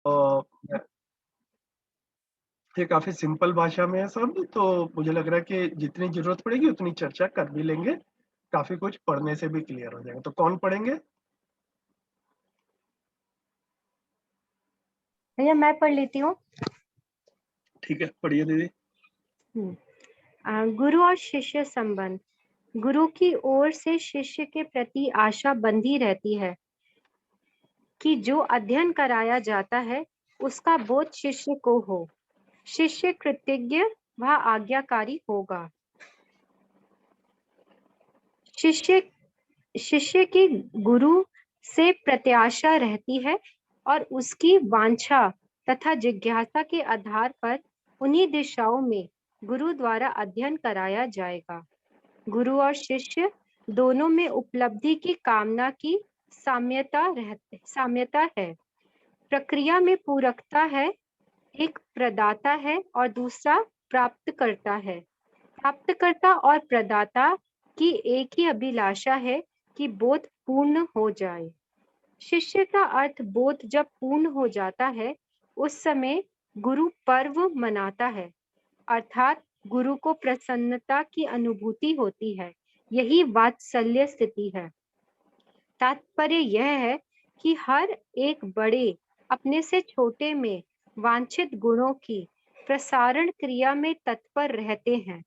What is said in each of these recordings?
अ, ये काफी सिंपल भाषा में है सब, तो मुझे लग रहा है कि जितनी जरूरत पड़ेगी उतनी चर्चा कर भी लेंगे। काफी कुछ पढ़ने से भी क्लियर हो जाएगा। तो कौन पढ़ेंगे? भैया मैं पढ़ लेती हूँ। ठीक है, पढ़िए दीदी। गुरु और शिष्य संबंध। गुरु की ओर से शिष्य के प्रति आशा बंधी रहती है कि जो अध्ययन कराया जाता है उसका बोध शिष्य को हो। शिष्य कृतज्ञ व आज्ञाकारी होगा। शिष्य शिष्य की गुरु से प्रत्याशा रहती है और उसकी वांछा तथा जिज्ञासा के आधार पर उन्हीं दिशाओं में गुरु द्वारा अध्ययन कराया जाएगा। गुरु और शिष्य दोनों में उपलब्धि की कामना की साम्यता है। प्रक्रिया में पूरकता है। एक प्रदाता है और दूसरा प्राप्तकर्ता है। प्राप्तकर्ता और प्रदाता की एक ही अभिलाषा है कि बोध पूर्ण हो जाए। शिष्य का अर्थ बोध जब पूर्ण हो जाता है उस समय गुरु पर्व मनाता है, अर्थात गुरु को प्रसन्नता की अनुभूति होती है। यही वात्सल्य स्थिति है। तात्पर्य यह है कि हर एक बड़े अपने से छोटे में वांछित गुणों की प्रसारण क्रिया में तत्पर रहते हैं।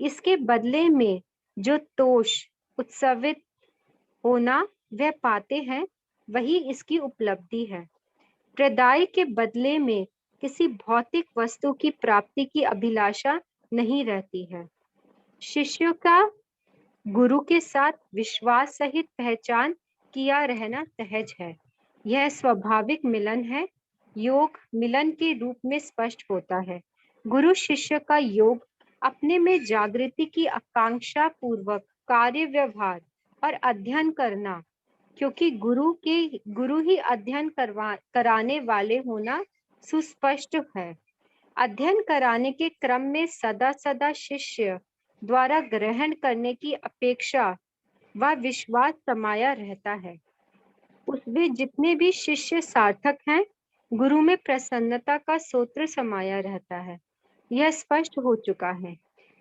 इसके बदले में जो तोष उत्सवित होना वह पाते हैं, वही इसकी उपलब्धि है। प्रदाय के बदले में किसी भौतिक वस्तु की प्राप्ति की अभिलाषा नहीं रहती है। शिष्य का गुरु के साथ विश्वास सहित पहचान किया रहना सहज है। यह स्वाभाविक मिलन है। योग मिलन के रूप में स्पष्ट होता है। गुरु शिष्य का योग अपने में जागृति की आकांक्षा पूर्वक कार्य व्यवहार और अध्ययन करना, क्योंकि गुरु ही अध्ययन कराने वाले होना सुस्पष्ट है। अध्ययन कराने के क्रम में सदा सदा शिष्य द्वारा ग्रहण करने की अपेक्षा व विश्वास समाया रहता है। उसमें जितने भी शिष्य सार्थक हैं, गुरु में प्रसन्नता का सूत्र समाया रहता है। यह स्पष्ट हो चुका है।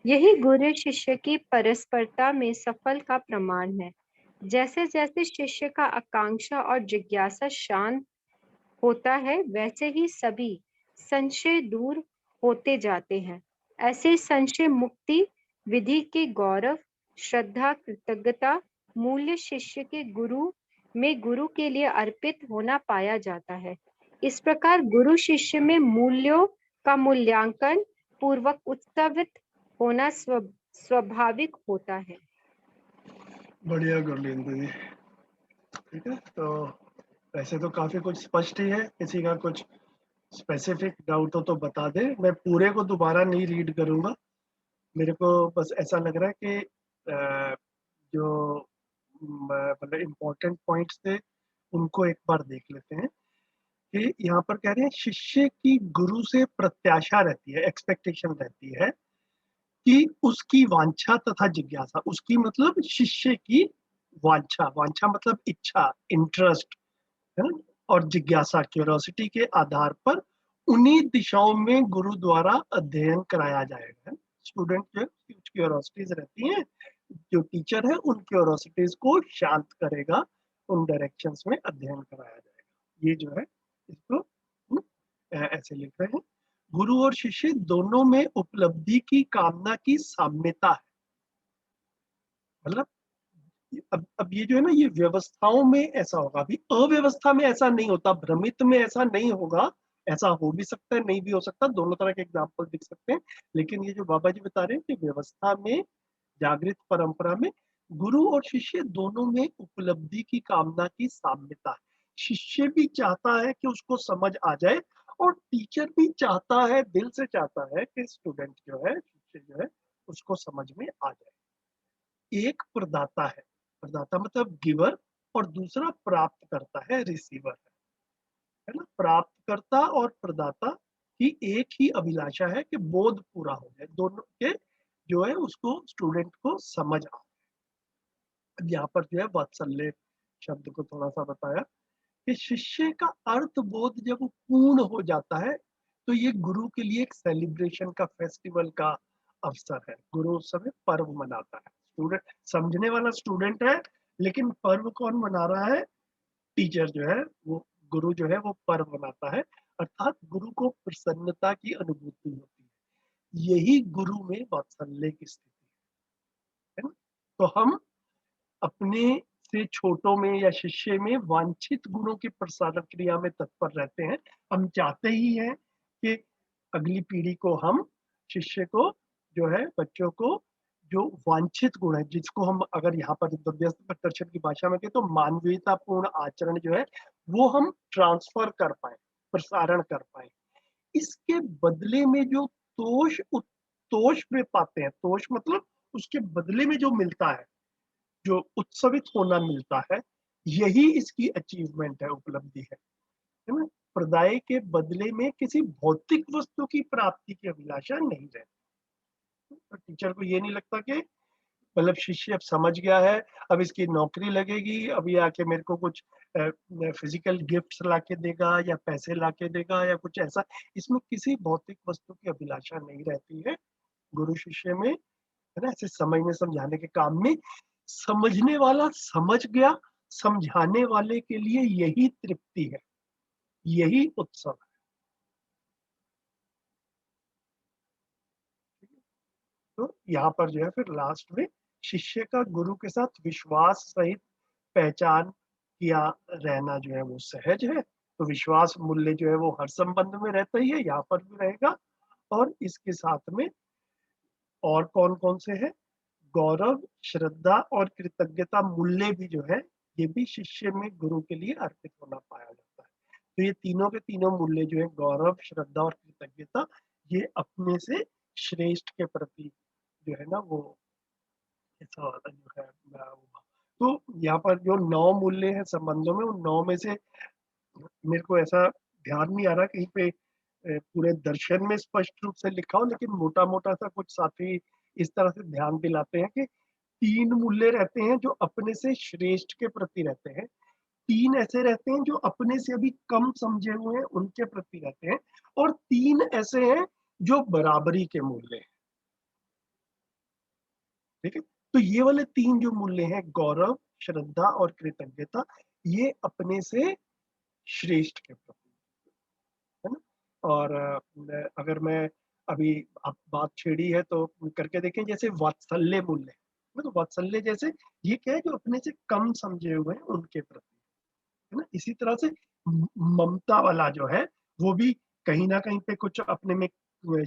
यही गुरु शिष्य की परस्परता में सफल का प्रमाण है। जैसे जैसे शिष्य का आकांक्षा और जिज्ञासा शांत होता है, वैसे ही सभी संशय दूर होते जाते हैं। ऐसे संशय मुक्ति विधि के गौरव, श्रद्धा, कृतज्ञता, मूल्य शिष्य के गुरु में गुरु के लिए अर्पित होना पाया जाता है। इस प्रकार गुरु शिष्य में मूल्यों का मूल्यांकन पूर्वक उत्सवित होना स्वाभाविक होता है। बढ़िया गुरलीन दीदी। ठीक है, तो वैसे तो काफी कुछ स्पष्ट ही है। किसी का कुछ स्पेसिफिक डाउट हो तो बता दे। मैं पूरे को दोबारा नहीं रीड करूंगा। मेरे को बस ऐसा लग रहा है कि जो मतलब इम्पोर्टेंट पॉइंट्स थे उनको एक बार देख लेते हैं। कि यहाँ पर कह रहे हैं शिष्य की गुरु से प्रत्याशा रहती है, एक्सपेक्टेशन रहती है कि उसकी वांछा तथा जिज्ञासा, उसकी मतलब शिष्य की वांछा, वांछा मतलब इच्छा, इंटरेस्ट है ना, और जिज्ञासा क्यूरियोसिटी के आधार पर उन्हीं दिशाओं में गुरु द्वारा अध्ययन कराया जाएगा। स्टूडेंट जो कुछ क्यूरियोसिटीज रहती हैं, जो टीचर है उन क्यूरियोसिटीज को शांत करेगा, उन डायरेक्शंस में अध्ययन कराया जाएगा। ये जो है इसको ऐसे लिख रहे हैं। गुरु और शिष्य दोनों में उपलब्धि की कामना की साम्यता है। मतलब अब ये जो है ना, ये व्यवस्थाओं में ऐसा होगा, अभी अव्यवस्था में ऐसा नहीं होता, भ्रमित में ऐसा नहीं होगा। ऐसा हो भी सकता है, नहीं भी हो सकता, दोनों तरह के एग्जाम्पल दिख सकते हैं। लेकिन ये जो बाबा जी बता रहे हैं कि व्यवस्था में, जागृत परंपरा में गुरु और शिष्य दोनों में उपलब्धि की कामना की साम्यता है। शिष्य भी चाहता है कि उसको समझ आ जाए, और टीचर भी चाहता है, दिल से चाहता है कि स्टूडेंट जो है, शिष्य जो है, उसको समझ में आ जाए। एक प्रदाता है, प्रदाता मतलब गिवर, और दूसरा प्राप्त करता है, रिसीवर है ना। प्राप्त करता और प्रदाता की एक ही अभिलाषा है कि बोध पूरा हो जाए, दोनों के जो है उसको, स्टूडेंट को समझ आ। अब यहाँ पर जो है वात्सल्य शब्द को थोड़ा सा बताया कि शिष्य का अर्थ बोध जब वो पूर्ण हो जाता है, तो ये गुरु के लिए एक सेलिब्रेशन का, फेस्टिवल का अवसर है। गुरु उस समय पर्व मनाता है। स्टूडेंट समझने वाला स्टूडेंट है, लेकिन पर्व कौन मना रहा है? टीचर जो है वो, गुरु जो है वो पर्व मनाता है, अर्थात गुरु को प्रसन्नता की अनुभूति होती है। यही गुरु में वात्सल्य की स्थिति है ना? तो हम अपने से छोटों में या शिष्य में वांछित गुणों की प्रसारण क्रिया में तत्पर रहते हैं। हम चाहते ही हैं कि अगली पीढ़ी को, हम शिष्य को जो है, बच्चों को जो वांछित गुण है, जिसको हम अगर यहाँ पर व्यस्त दर्शन की भाषा में कहें तो मानवीयतापूर्ण आचरण जो है, वो हम ट्रांसफर कर पाए, प्रसारण कर पाए। इसके बदले में जो तोष में पाते हैं, तोष मतलब उसके बदले में जो मिलता है, जो उत्सवित होना मिलता है, यही इसकी अचीवमेंट है, उपलब्धि है ना? प्रदाय के बदले में किसी भौतिक वस्तु की प्राप्ति की अभिलाषा नहीं रहती। तो टीचर को ये नहीं लगता कि मतलब शिष्य अब समझ गया है, अब इसकी नौकरी लगेगी, अब ये आके मेरे को कुछ फिजिकल गिफ्ट्स लाके देगा या पैसे लाके देगा या कुछ ऐसा। इसमें किसी भौतिक वस्तु की अभिलाषा नहीं रहती है गुरु शिष्य में, है ना? ऐसे समझने समझाने के काम में समझने वाला समझ गया, समझाने वाले के लिए यही तृप्ति है, यही उत्सव है। तो यहाँ पर जो है फिर लास्ट में शिष्य का गुरु के साथ विश्वास सहित पहचान किया रहना जो है वो सहज है। तो विश्वास मूल्य जो है वो हर संबंध में रहता ही है, यहाँ पर भी रहेगा। और इसके साथ में और कौन-कौन से हैं? गौरव, श्रद्धा और कृतज्ञता मूल्य भी जो है, ये भी शिष्य में गुरु के लिए अर्पित होना पाया जाता है। तो ये तीनों के तीनों मूल्य जो है, गौरव, श्रद्धा और कृतज्ञता, ये अपने से श्रेष्ठ के प्रति जो है ना वो ऐसा वाला जो है वो। तो यहाँ पर जो 9 मूल्य हैं संबंधों में, उन 9 में से मेरे को ऐसा ध्यान नहीं आ रहा कहीं पे पूरे दर्शन में स्पष्ट रूप से लिखा हो, लेकिन मोटा-मोटा सा कुछ साथी इस तरह से ध्यान दिलाते हैं कि 3 मूल्य रहते हैं जो अपने से श्रेष्ठ के प्रति रहते हैं। 3 ऐसे रहते हैं जो अपने से अभी कम समझे हुए हैं, उनके प्रति रहते हैं। और 3 ऐसे हैं जो बराबरी के मूल्य हैं। ठीक है? तो ये वाले 3 जो मूल्य हैं, गौरव, श्रद्धा और कृतज्ञता, ये अपने से श्रेष्ठ के प्रति, है ना? और अगर मैं अभी आप बात छेड़ी है तो करके देखें, जैसे वात्सल्य मूल्य, है ना? तो वात्सल्य जैसे ये क्या है, जो अपने से कम समझे हुए हैं उनके प्रति, है ना? इसी तरह से ममता वाला जो है, वो भी कहीं न कहीं पे कुछ अपने में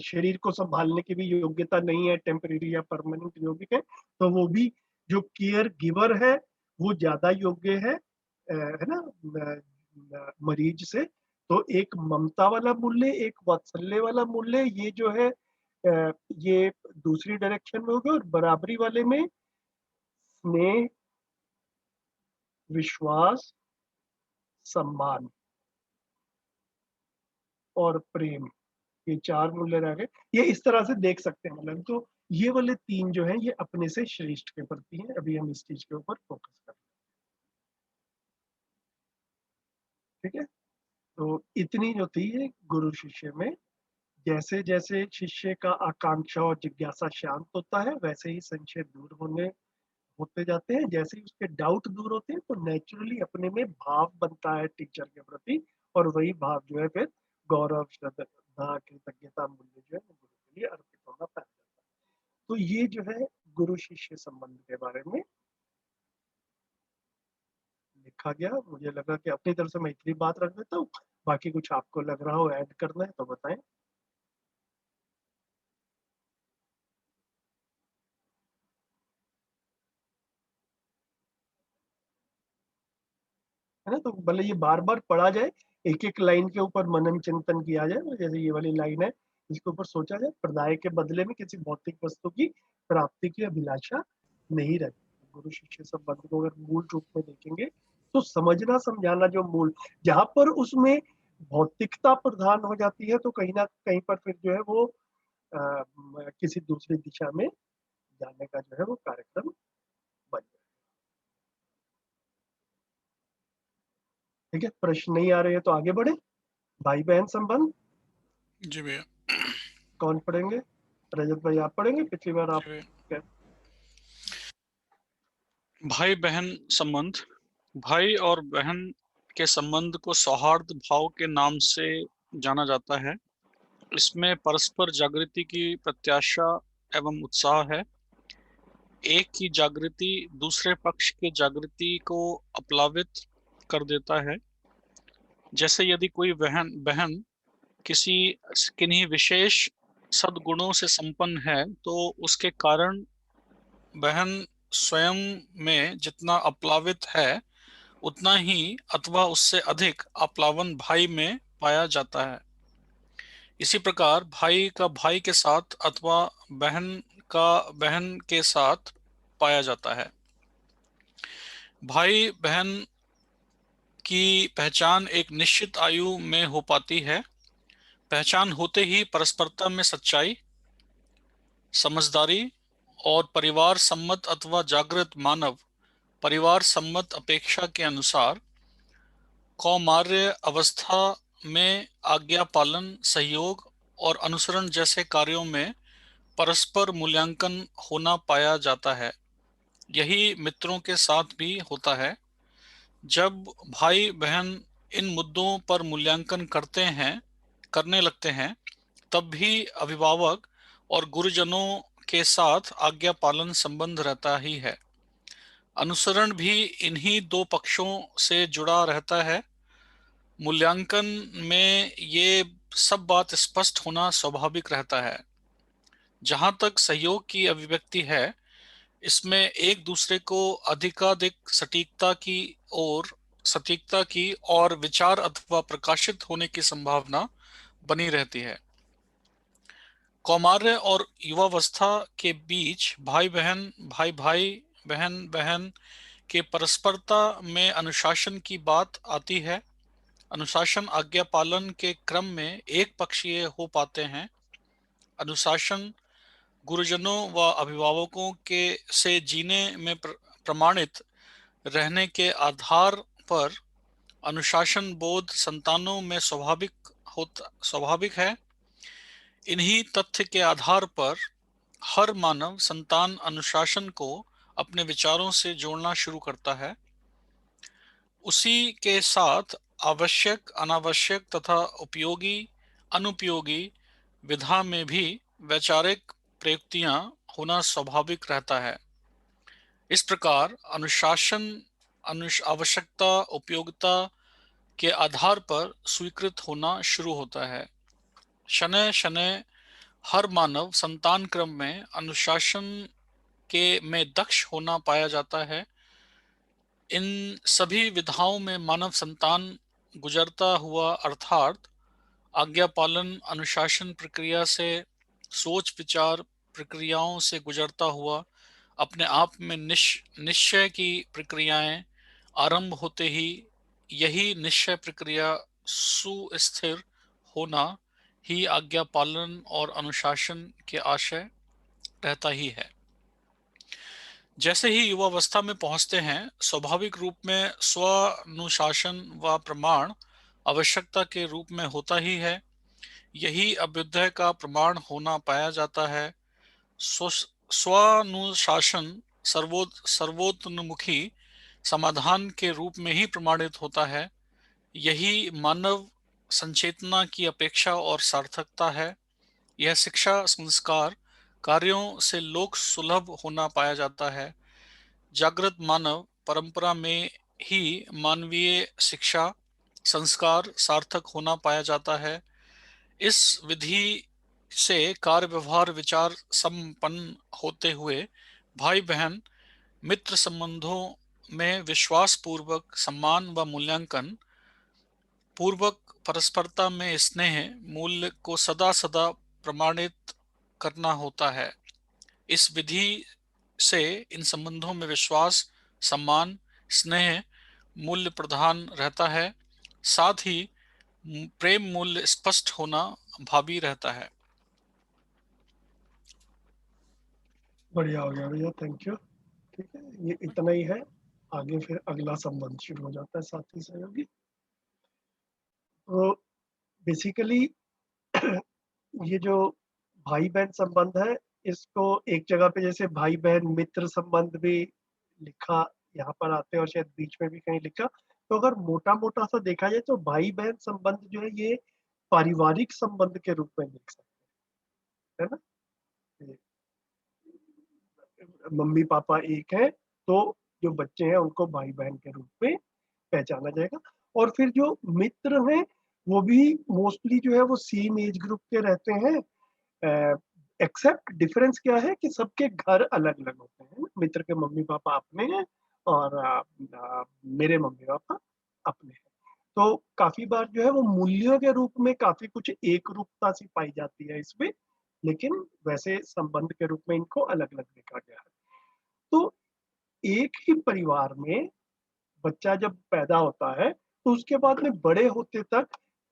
शरीर को सँभालने की भी योग्यता नहीं है, टेम्परेरी या परमानेंट जो भी है, तो वो भी जो केयर गिवर है, वो ज़्यादा योग्य है, है ना? मरीज से। तो एक ममता वाला मूल्य, एक वात्सल्य वाला मूल्य, ये जो है ये दूसरी डायरेक्शन में होगा। और बराबरी वाले में स्नेह, विश्वास, सम्मान और प्रेम, ये 4 मूल्य रह गए। ये इस तरह से देख सकते हैं, मतलब तो ये वाले 3 जो हैं, ये अपने से श्रेष्ठ के प्रति हैं। अभी हम इस चीज़ के ऊपर फ़ोकस कर रहे हैं, ठीक है? तो इतनी जो थी ये गुरु शिष्य में, जैसे-जैसे शिष्य का आकांक्षा और जिज्ञासा शांत होता है, वैसे ही संशय दूर होते जाते हैं। जैसे ही उसके डाउट दूर होते हैं, तो नेचुरली अपने में भाव बनता है टीचर के प्रति, और वही भाव जो है फिर गौरव, श्रद्धा, कृतज्ञता मूल्य जो है वो गुरु के लिए अर्पित होना पाया जाता है। तो ये जो है गुरु शिष्य संबंध के बारे में लिखा गया। मुझे लगा कि अपनी तरफ से मैं इतनी बात रख देता हूँ, बाकी कुछ आपको लग रहा हो ऐड करना है तो बताएं। है ना? तो भले ये बार-बार पढ़ा जाए, एक-एक लाइन के ऊपर मनन चिंतन किया जाए, जैसे ये वाली लाइन है, इसके ऊपर सोचा जाए, प्रदाय के बदले में किसी भौतिक वस्तु की प्राप्ति की अभिलाषा नहीं रहती। गुरु शिष्य संबंध को अगर मूल रूप में देखेंगे, तो समझना समझाना जो मूल, जहाँ पर उसमें भौतिकता प्रधान हो जाती है, तो कहीं न कहीं पर फिर जो है वो किसी दूसरी दिशा में जाने का जो है वो कार्यक्रम बन जाता है। ठीक है, प्रश्न नहीं आ रहे हैं तो आगे बढ़े। भाई बहन संबंध जी भैया। कौन पढ़ेंगे? रजत भाई आप पढ़ेंगे, पिछली बार आप जी भैया। क्या? भाई बहन संबंध। भाई और बहन के संबंध को सौहार्द भाव के नाम से जाना जाता है। इसमें परस्पर जागृति की प्रत्याशा एवं उत्साह है। एक की जागृति दूसरे पक्ष के जागृति को अपलावित कर देता है। जैसे यदि कोई बहन बहन किसी किन्हीं विशेष सद्गुणों से संपन्न है तो उसके कारण बहन स्वयं में जितना अपलावित है उतना ही अथवा उससे अधिक अपलावन भाई में पाया जाता है। इसी प्रकार भाई का भाई के साथ अथवा बहन का बहन के साथ पाया जाता है। भाई बहन की पहचान एक निश्चित आयु में हो पाती है। पहचान होते ही परस्परता में सच्चाई, समझदारी और परिवार सम्मत अथवा जागृत मानव परिवार सम्मत अपेक्षा के अनुसार कौमार्य अवस्था में आज्ञा पालन, सहयोग और अनुसरण जैसे कार्यों में परस्पर मूल्यांकन होना पाया जाता है। यही मित्रों के साथ भी होता है। जब भाई बहन इन मुद्दों पर मूल्यांकन करने लगते हैं, तब भी अभिभावक और गुरुजनों के साथ आज्ञा पालन संबंध रहता ही है। अनुसरण भी इन्हीं दो पक्षों से जुड़ा रहता है। मूल्यांकन में ये सब बात स्पष्ट होना स्वाभाविक रहता है। जहां तक सहयोग की अभिव्यक्ति है, इसमें एक दूसरे को अधिकाधिक सटीकता की और विचार अथवा प्रकाशित होने की संभावना बनी रहती है। कौमार्य और युवावस्था के बीच भाई भाई बहन बहन के परस्परता में अनुशासन की बात आती है। अनुशासन आज्ञा पालन के क्रम में एक पक्षीय हो पाते हैं। अनुशासन गुरुजनों व अभिभावकों के से जीने में प्रमाणित रहने के आधार पर अनुशासन बोध संतानों में स्वाभाविक है। इन्हीं तथ्य के आधार पर हर मानव संतान अनुशासन को अपने विचारों से जोड़ना शुरू करता है। उसी के साथ आवश्यक, अनावश्यक तथा उपयोगी, अनुपयोगी विधा में भी वैचारिक प्रयुक्तियां होना स्वाभाविक रहता है। इस प्रकार अनुशासन आवश्यकता, उपयोगिता के आधार पर स्वीकृत होना शुरू होता है। शनय शनय हर मानव संतान क्रम में अनुशासन के में दक्ष होना पाया जाता है। इन सभी विधाओं में मानव संतान गुजरता हुआ अर्थात आज्ञा पालन अनुशासन प्रक्रिया से सोच विचार प्रक्रियाओं से गुजरता हुआ अपने आप में निश्चय की प्रक्रियाएं आरंभ होते ही यही निश्चय प्रक्रिया सुस्थिर होना ही आज्ञा पालन और अनुशासन के आशय रहता ही है। जैसे ही युवावस्था में पहुंचते हैं, स्वाभाविक रूप में स्वानुशासन व प्रमाण आवश्यकता के रूप में होता ही है। यही अभ्युदय का प्रमाण होना पाया जाता है। स्वानुशासन सर्वोत्तमुखी समाधान के रूप में ही प्रमाणित होता है। यही मानव संचेतना की अपेक्षा और सार्थकता है। यह शिक्षा संस्कार कार्यों से लोक सुलभ होना पाया जाता है। जागृत मानव परंपरा में ही मानवीय शिक्षा संस्कार सार्थक होना पाया जाता है। इस विधि से कार्य व्यवहार विचार संपन्न होते हुए भाई बहन मित्र संबंधों में विश्वास पूर्वक सम्मान व मूल्यांकन पूर्वक परस्परता में स्नेह मूल्य को सदा सदा प्रमाणित करना होता है। इस विधि से इन संबंधों में विश्वास, सम्मान, स्नेह मूल्य प्रधान रहता है। साथ ही प्रेम मूल्य स्पष्ट होना भावी रहता है। बढ़िया हो गया भैया, थैंक यू। ठीक है, ये इतना ही है। आगे फिर अगला संबंध शुरू हो जाता है, साथी सहयोगी। तो बेसिकली ये जो भाई-बहन संबंध है, इसको एक जगह पे जैसे भाई-बहन मित्र संबंध भी लिखा, यहाँ पर आते हैं और शायद बीच में भी कहीं लिखा। तो अगर मोटा-मोटा सा देखा जाए तो भाई-बहन संबंध जो है ये पारिवारिक संबंध के रूप में देख सकते हैं, है ना? मम्मी-पापा एक हैं, तो जो बच्चे हैं उनको भाई-बहन के रूप में पहचाना जाएगा। और फिर जो मित्र हैं, वो भी मोस्टली जो है वो सेम एज ग्रुप के रहते हैं। एक्सेप्ट डिफरेंस क्या है कि सबके घर अलग-अलग होते हैं। मित्र के मम्मी-पापा अपने हैं और मेरे मम्मी-पापा अपने हैं। तो काफ़ी बार जो है वो मूल्यों के रूप में काफ़ी कुछ एकरूपता सी पाई जाती है इसमें, लेकिन वैसे संबंध के रूप में इनको अलग-अलग देखा गया है। तो एक ही परिवार में बच्चा जब पैदा होता है, तो उसके बाद में बड़े होते तक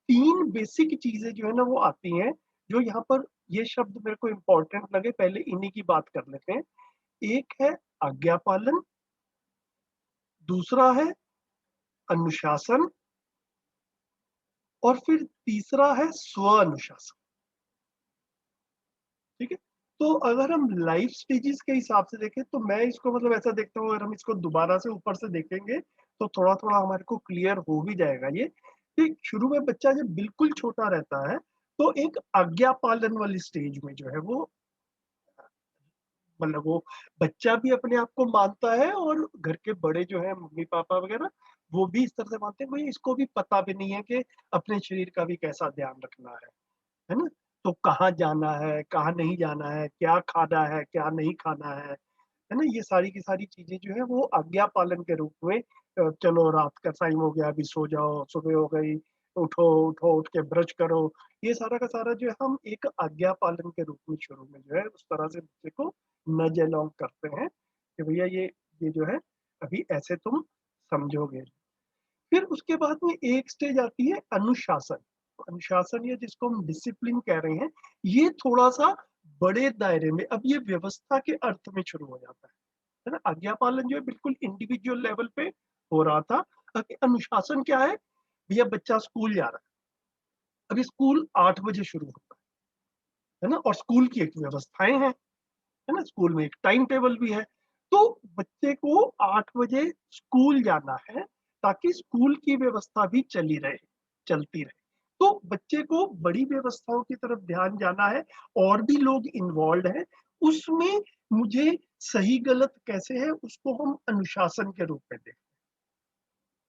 3 बेसिक चीज़ें जो है ना वो आती हैं, जो यहाँ पर ये शब्द मेरे को इम्पोर्टेंट लगे, पहले इन्हीं की बात कर लेते हैं। एक है आज्ञा पालन, दूसरा है अनुशासन और फिर तीसरा है स्व-अनुशासन, ठीक है? तो अगर हम लाइफ स्टेजेस के हिसाब से देखें, तो मैं इसको मतलब ऐसा देखता हूँ, अगर हम इसको दोबारा से ऊपर से देखेंगे, तो थोड़ा-थोड़ा हमारे को क्लियर हो भी जाएगा ये, कि शुरू में बच्चा जब बिल्कुल छोटा रहता है, तो एक आज्ञा पालन वाली स्टेज में जो है वो मतलब वो बच्चा भी अपने आप को मानता है और घर के बड़े जो हैं मम्मी-पापा वगैरह, वो भी इस तरह से मानते हैं, भई इसको भी पता भी नहीं है कि अपने शरीर का भी कैसा ध्यान रखना है ना? तो कहाँ जाना है, कहाँ नहीं जाना है, क्या खाना है, क्या नहीं खाना है ना? ये सारी की सारी चीज़ें जो है वो आज्ञा पालन के रूप में चलो रात का टाइम हो गया, अभी सो जाओ, सुबह हो गई, उठो, उठ के ब्रश करो। ये सारा का सारा जो है हम एक आज्ञा पालन के रूप में शुरू में जो है उस तरह से बच्चे को नज़ अलोंग करते हैं कि भैया ये जो है अभी ऐसे तुम समझोगे। फिर उसके बाद में एक स्टेज आती है अनुशासन। अनुशासन या जिसको हम डिसिप्लिन कह रहे हैं, ये थोड़ा-सा बड़े दायरे में, अब ये व्यवस्था के अर्थ में शुरू हो जाता है ना? आज्ञा पालन जो है बिल्कुल इंडिविजुअल लेवल पे हो रहा था। अभी अनुशासन क्या है? भैया बच्चा स्कूल जा रहा है, अभी स्कूल 8 बजे शुरू होता है ना? और स्कूल की एक व्यवस्थाएँ हैं, है ना? स्कूल में एक टाइम टेबल भी है। तो बच्चे को 8 बजे स्कूल जाना है, ताकि स्कूल की व्यवस्था भी चलती रहे। तो बच्चे को बड़ी व्यवस्थाओं की तरफ ध्यान जाना है, और भी लोग इन्वॉल्व्ड हैं, उसमें मुझे सही-गलत कैसे है उसको हम अनुशासन के रूप में देखते हैं,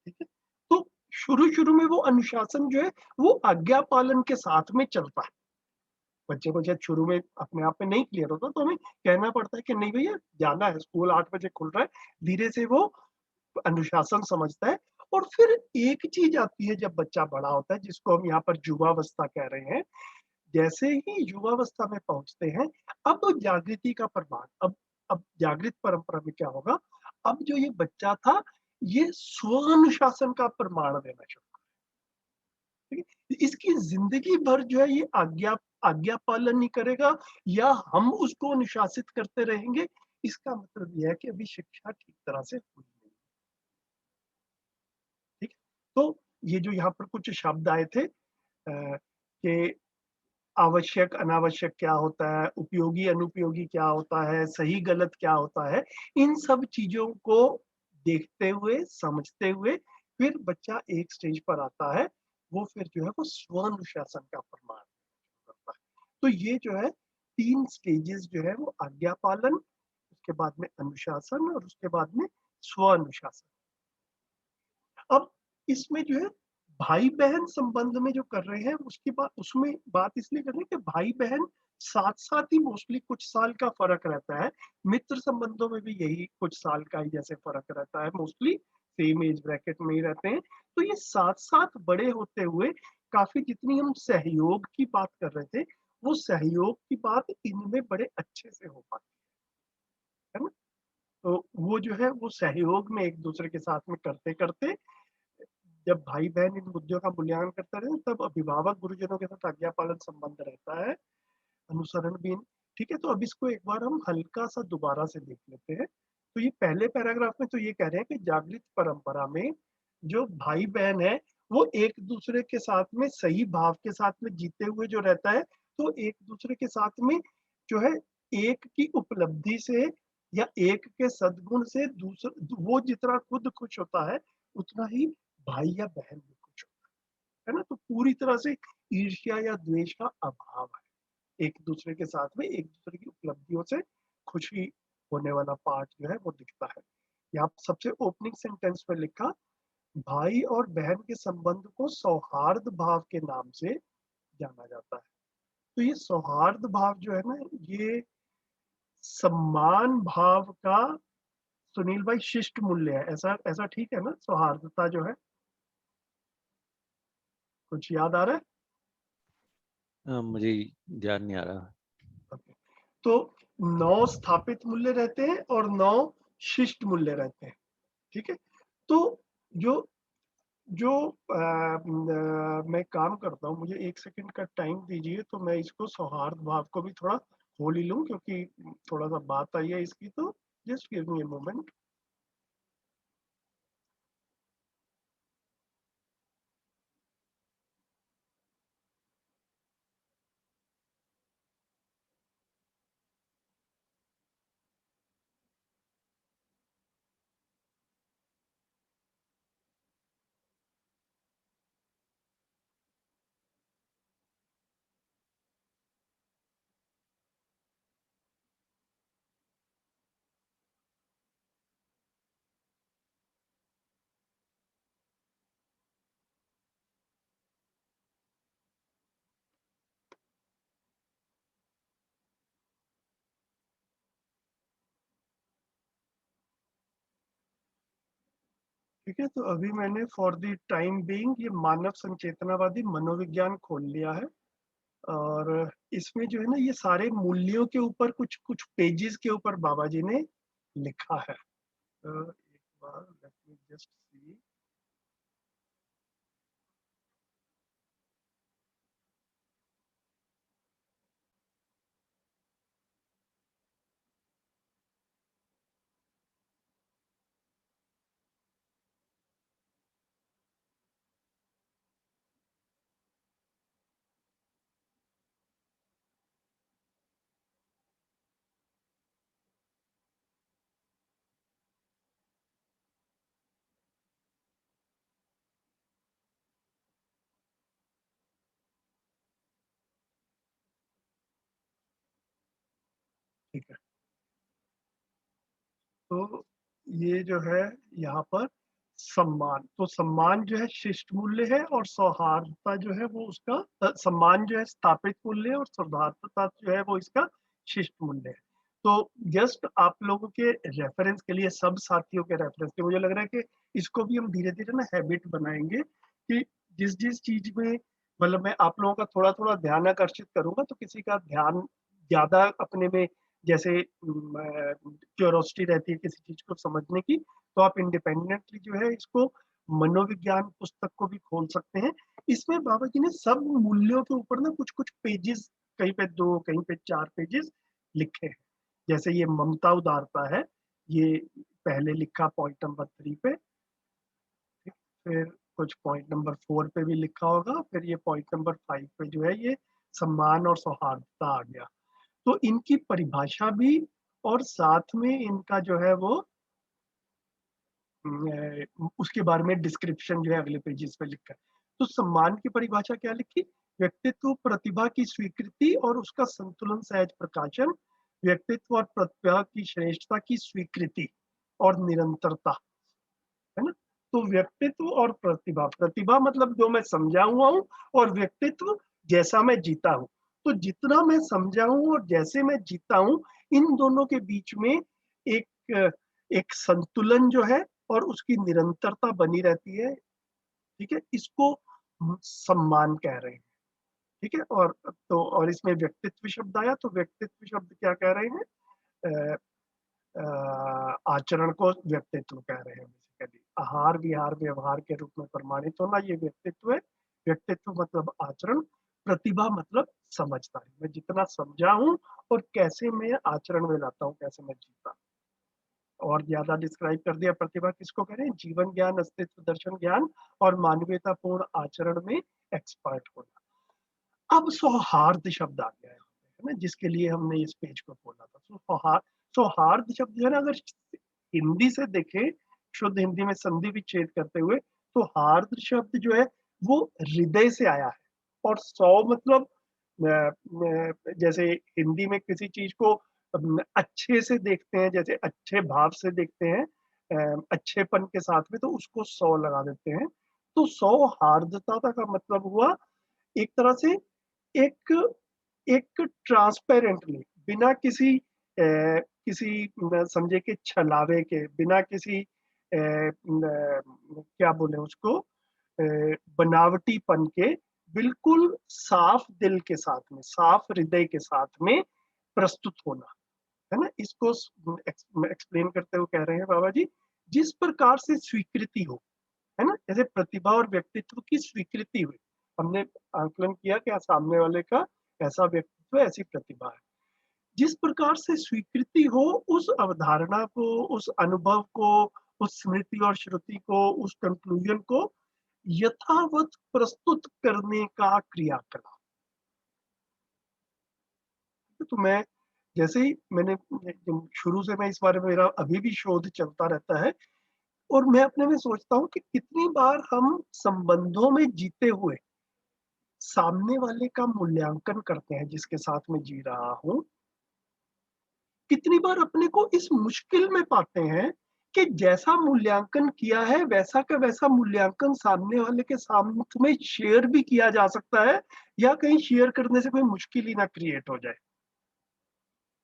ठीक है? तो शुरू-शुरू में वो अनुशासन जो है, वो आज्ञा पालन के साथ में चलता है। बच्चे को शायद शुरू में अपने आप में नहीं क्लियर होता, तो हमें कहना पड़ता है कि नहीं भैया जाना है, स्कूल 8 बजे खुल रहा है। धीरे से वो अनुशासन समझता है। और फिर एक चीज़ आती है जब बच्चा बड़ा होता है, जिसको हम यहाँ पर युवावस्था कह रहे हैं। जैसे ही युवावस्था में पहुँचते हैं, अब जागृति का प्रमाण, अब जागृत परंपरा में क्या होगा, अब जो ये बच्चा था, ये स्व-अनुशासन का प्रमाण देना शुरू, ठीक है? इसकी ज़िंदगी भर जो है ये आज्ञा पालन नहीं करेगा, या हम उसको अनुशासित करते रहेंगे, इसका मतलब ये है कि अभी शिक्षा ठीक तरह से हुई नहीं, ठीक है? तो ये जो यहाँ पर कुछ शब्द आए थे, कि आवश्यक, अनावश्यक क्या होता है, उपयोगी, अनुपयोगी क्या होता है, सही, गलत क्या होता है, इन सब चीज़ों को देखते हुए, समझते हुए, फिर बच्चा एक स्टेज पर आता है, वो फिर जो है वो स्व-अनुशासन का प्रमाण करता है। तो ये जो है 3 स्टेजेस जो है वो आज्ञा पालन, उसके बाद में अनुशासन और उसके बाद में स्व-अनुशासन। अब इसमें जो है भाई-बहन संबंध में जो कर रहे हैं उसकी बात, उसमें बात इसलिए कर रहे हैं कि भाई-बहन साथ-साथ ही मोस्टली कुछ साल का फ़र्क रहता है। मित्र संबंधों में भी यही कुछ साल का ही जैसे फ़र्क रहता है, मोस्टली सेम एज ब्रैकेट में ही रहते हैं। तो ये साथ-साथ बड़े होते हुए काफ़ी, जितनी हम सहयोग की बात कर रहे थे, वो सहयोग की बात इनमें बड़े अच्छे से हो पाती है ना? तो वो जो है वो सहयोग में एक-दूसरे के साथ में करते-करते, जब भाई-बहन इन मुद्दों का मूल्यांकन करते रहे, तब अभिभावक गुरुजनों के साथ आज्ञा पालन संबंध रहता है, अनुसरण भी। ठीक है, तो अब इसको एक बार हम हल्का-सा दोबारा से देख लेते हैं। तो ये पहले पैराग्राफ में तो ये कह रहे हैं कि जागृत परंपरा में जो भाई-बहन है, वो एक दूसरे के साथ में सही भाव के साथ में जीते हुए जो रहता है, तो एक दूसरे के साथ में जो है एक की उपलब्धि से या एक के सद्गुण से दूसरा वो जितना खुद खुश होता है उतना ही भाई या बहन भी खुश होता है ना। तो पूरी तरह से ईर्ष्या या द्वेष का अभाव है, एक दूसरे के साथ में एक दूसरे की उपलब्धियों से खुशी होने वाला पार्ट जो है वो दिखता है। यहाँ सबसे ओपनिंग सेंटेंस में लिखा, भाई और बहन के संबंध को सौहार्द भाव के नाम से जाना जाता है। तो ये सौहार्द भाव जो है ना, ये सम्मान भाव का, सुनील भाई, शिष्ट मूल्य है। ऐसा ऐसा ठीक है ना? सौहार्दता जो है, कुछ याद आ रहा है? मुझे याद नहीं आ रहा। Okay. तो 9 स्थापित मूल्य रहते हैं और 9 शिष्ट मूल्य रहते हैं, ठीक है। तो जो जो मैं काम करता हूँ, मुझे 1 सेकंड का टाइम दीजिए, तो मैं इसको सौहार्द भाव को भी थोड़ा खोल ही लूँ, क्योंकि थोड़ा सा बात आई है इसकी। तो just give me a moment. ठीक है, तो अभी मैंने फॉर द टाइम बीइंग ये मानव संचेतनावादी मनोविज्ञान खोल लिया है, और इसमें जो है ना ये सारे मूल्यों के ऊपर कुछ कुछ पेजेस के ऊपर बाबा जी ने लिखा है। तो एक बार लेट मी जस्ट सी। ठीक है, तो ये जो है यहाँ पर सम्मान, तो सम्मान जो है शिष्ट मूल्य है, और सौहार्दता जो है वो उसका सम्मान जो है स्थापित मूल्य है, और सौहार्दता जो है वो इसका शिष्ट मूल्य है। तो जस्ट आप लोगों के रेफरेंस के लिए, सब साथियों के रेफरेंस के, मुझे लग रहा है कि इसको भी हम धीरे धीरे ना हैबिट बनाएंगे कि जिस जिस चीज में, मतलब मैं आप लोगों का थोड़ा थोड़ा ध्यान आकर्षित करूंगा, तो किसी का ध्यान ज्यादा अपने में, जैसे क्यूरोसिटी रहती है किसी चीज को समझने की, तो आप इंडिपेंडेंटली जो है इसको मनोविज्ञान पुस्तक को भी खोल सकते हैं। इसमें बाबा जी ने सब मूल्यों के ऊपर ना कुछ कुछ पेजेस, कहीं पे 2 कहीं पे 4 पेजेस लिखे हैं। जैसे ये ममता उदारता है, ये पहले लिखा पॉइंट नंबर 3 पे, फिर कुछ पॉइंट नंबर 4 पे भी लिखा होगा, फिर ये पॉइंट नंबर 5 पे जो है ये सम्मान और सौहार्दता आ गया। तो इनकी परिभाषा भी, और साथ में इनका जो है वो उसके बारे में डिस्क्रिप्शन जो है अगले पेजेस पे लिखा है। तो सम्मान की परिभाषा क्या लिखी? व्यक्तित्व प्रतिभा की स्वीकृति और उसका संतुलन सहज प्रकाशन, व्यक्तित्व और प्रतिभा की श्रेष्ठता की स्वीकृति और निरंतरता, है ना। तो व्यक्तित्व और प्रतिभा, प्रतिभा मतलब जो मैं समझा हुआ हूँ, और व्यक्तित्व जैसा मैं जीता हूँ। तो जितना मैं समझा हूँ और जैसे मैं जीता हूँ, इन दोनों के बीच में एक एक संतुलन जो है और उसकी निरंतरता बनी रहती है, ठीक है। इसको हम सम्मान कह रहे हैं, ठीक है। और तो और इसमें व्यक्तित्व शब्द आया, तो व्यक्तित्व शब्द क्या कह रहे हैं? आचरण को व्यक्तित्व कह रहे हैं बेसिकली। आहार विहार व्यवहार के रूप में प्रमाणित होना, ये व्यक्तित्व है। व्यक्तित्व मतलब आचरण, प्रतिभा मतलब समझदारी, मैं जितना समझा हूँ और कैसे मैं आचरण में लाता हूँ, कैसे मैं जीता हूँ। और ज्यादा डिस्क्राइब कर दिया। प्रतिभा किसको कह रहे हैं? जीवन ज्ञान, अस्तित्व दर्शन ज्ञान और मानवीयतापूर्ण आचरण में एक्सपर्ट होना। अब सौहार्द शब्द आ गया है ना, जिसके लिए हमने इस पेज को खोला था। सौहार्द शब्द जो है ना, अगर हिंदी से देखें, शुद्ध हिंदी में संधि विच्छेद करते हुए, तो हार्द शब्द जो है वो हृदय से आया है। और सौ मतलब जैसे हिंदी में किसी चीज को अच्छे से देखते हैं, जैसे अच्छे भाव से देखते हैं, अच्छेपन के साथ में, तो उसको सौ लगा देते हैं। तो सौहार्दता का मतलब हुआ एक तरह से एक एक ट्रांसपेरेंटली, बिना किसी समझे के छलावे के, बिना किसी क्या बोले उसको, बनावटीपन के, बिल्कुल साफ दिल के साथ में, साफ हृदय के साथ में प्रस्तुत होना, है ना। इसको एक्सप्लेन करते हुए कह रहे हैं बाबा जी, जिस प्रकार से स्वीकृति हो, है ना, जैसे प्रतिभा और व्यक्तित्व की स्वीकृति हुई। हमने आकलन किया कि सामने वाले का ऐसा व्यक्तित्व, ऐसी प्रतिभा है। जिस प्रकार से स्वीकृति हो, उस अवधारणा को, उस अनुभव को, उस स्मृति और श्रुति को, उस कंक्लूजन को यथावत प्रस्तुत करने का क्रियाकलाप। तो मैं जैसे ही मैंने शुरू से, मैं इस बारे में, मेरा अभी भी शोध चलता रहता है, और मैं अपने में सोचता हूँ कि कितनी बार हम संबंधों में जीते हुए सामने वाले का मूल्यांकन करते हैं, जिसके साथ में जी रहा हूँ। कितनी बार अपने को इस मुश्किल में पाते हैं कि जैसा मूल्यांकन किया है वैसा का वैसा मूल्यांकन सामने वाले के सामने में शेयर भी किया जा सकता है, या कहीं शेयर करने से कोई मुश्किल ही ना क्रिएट हो जाए।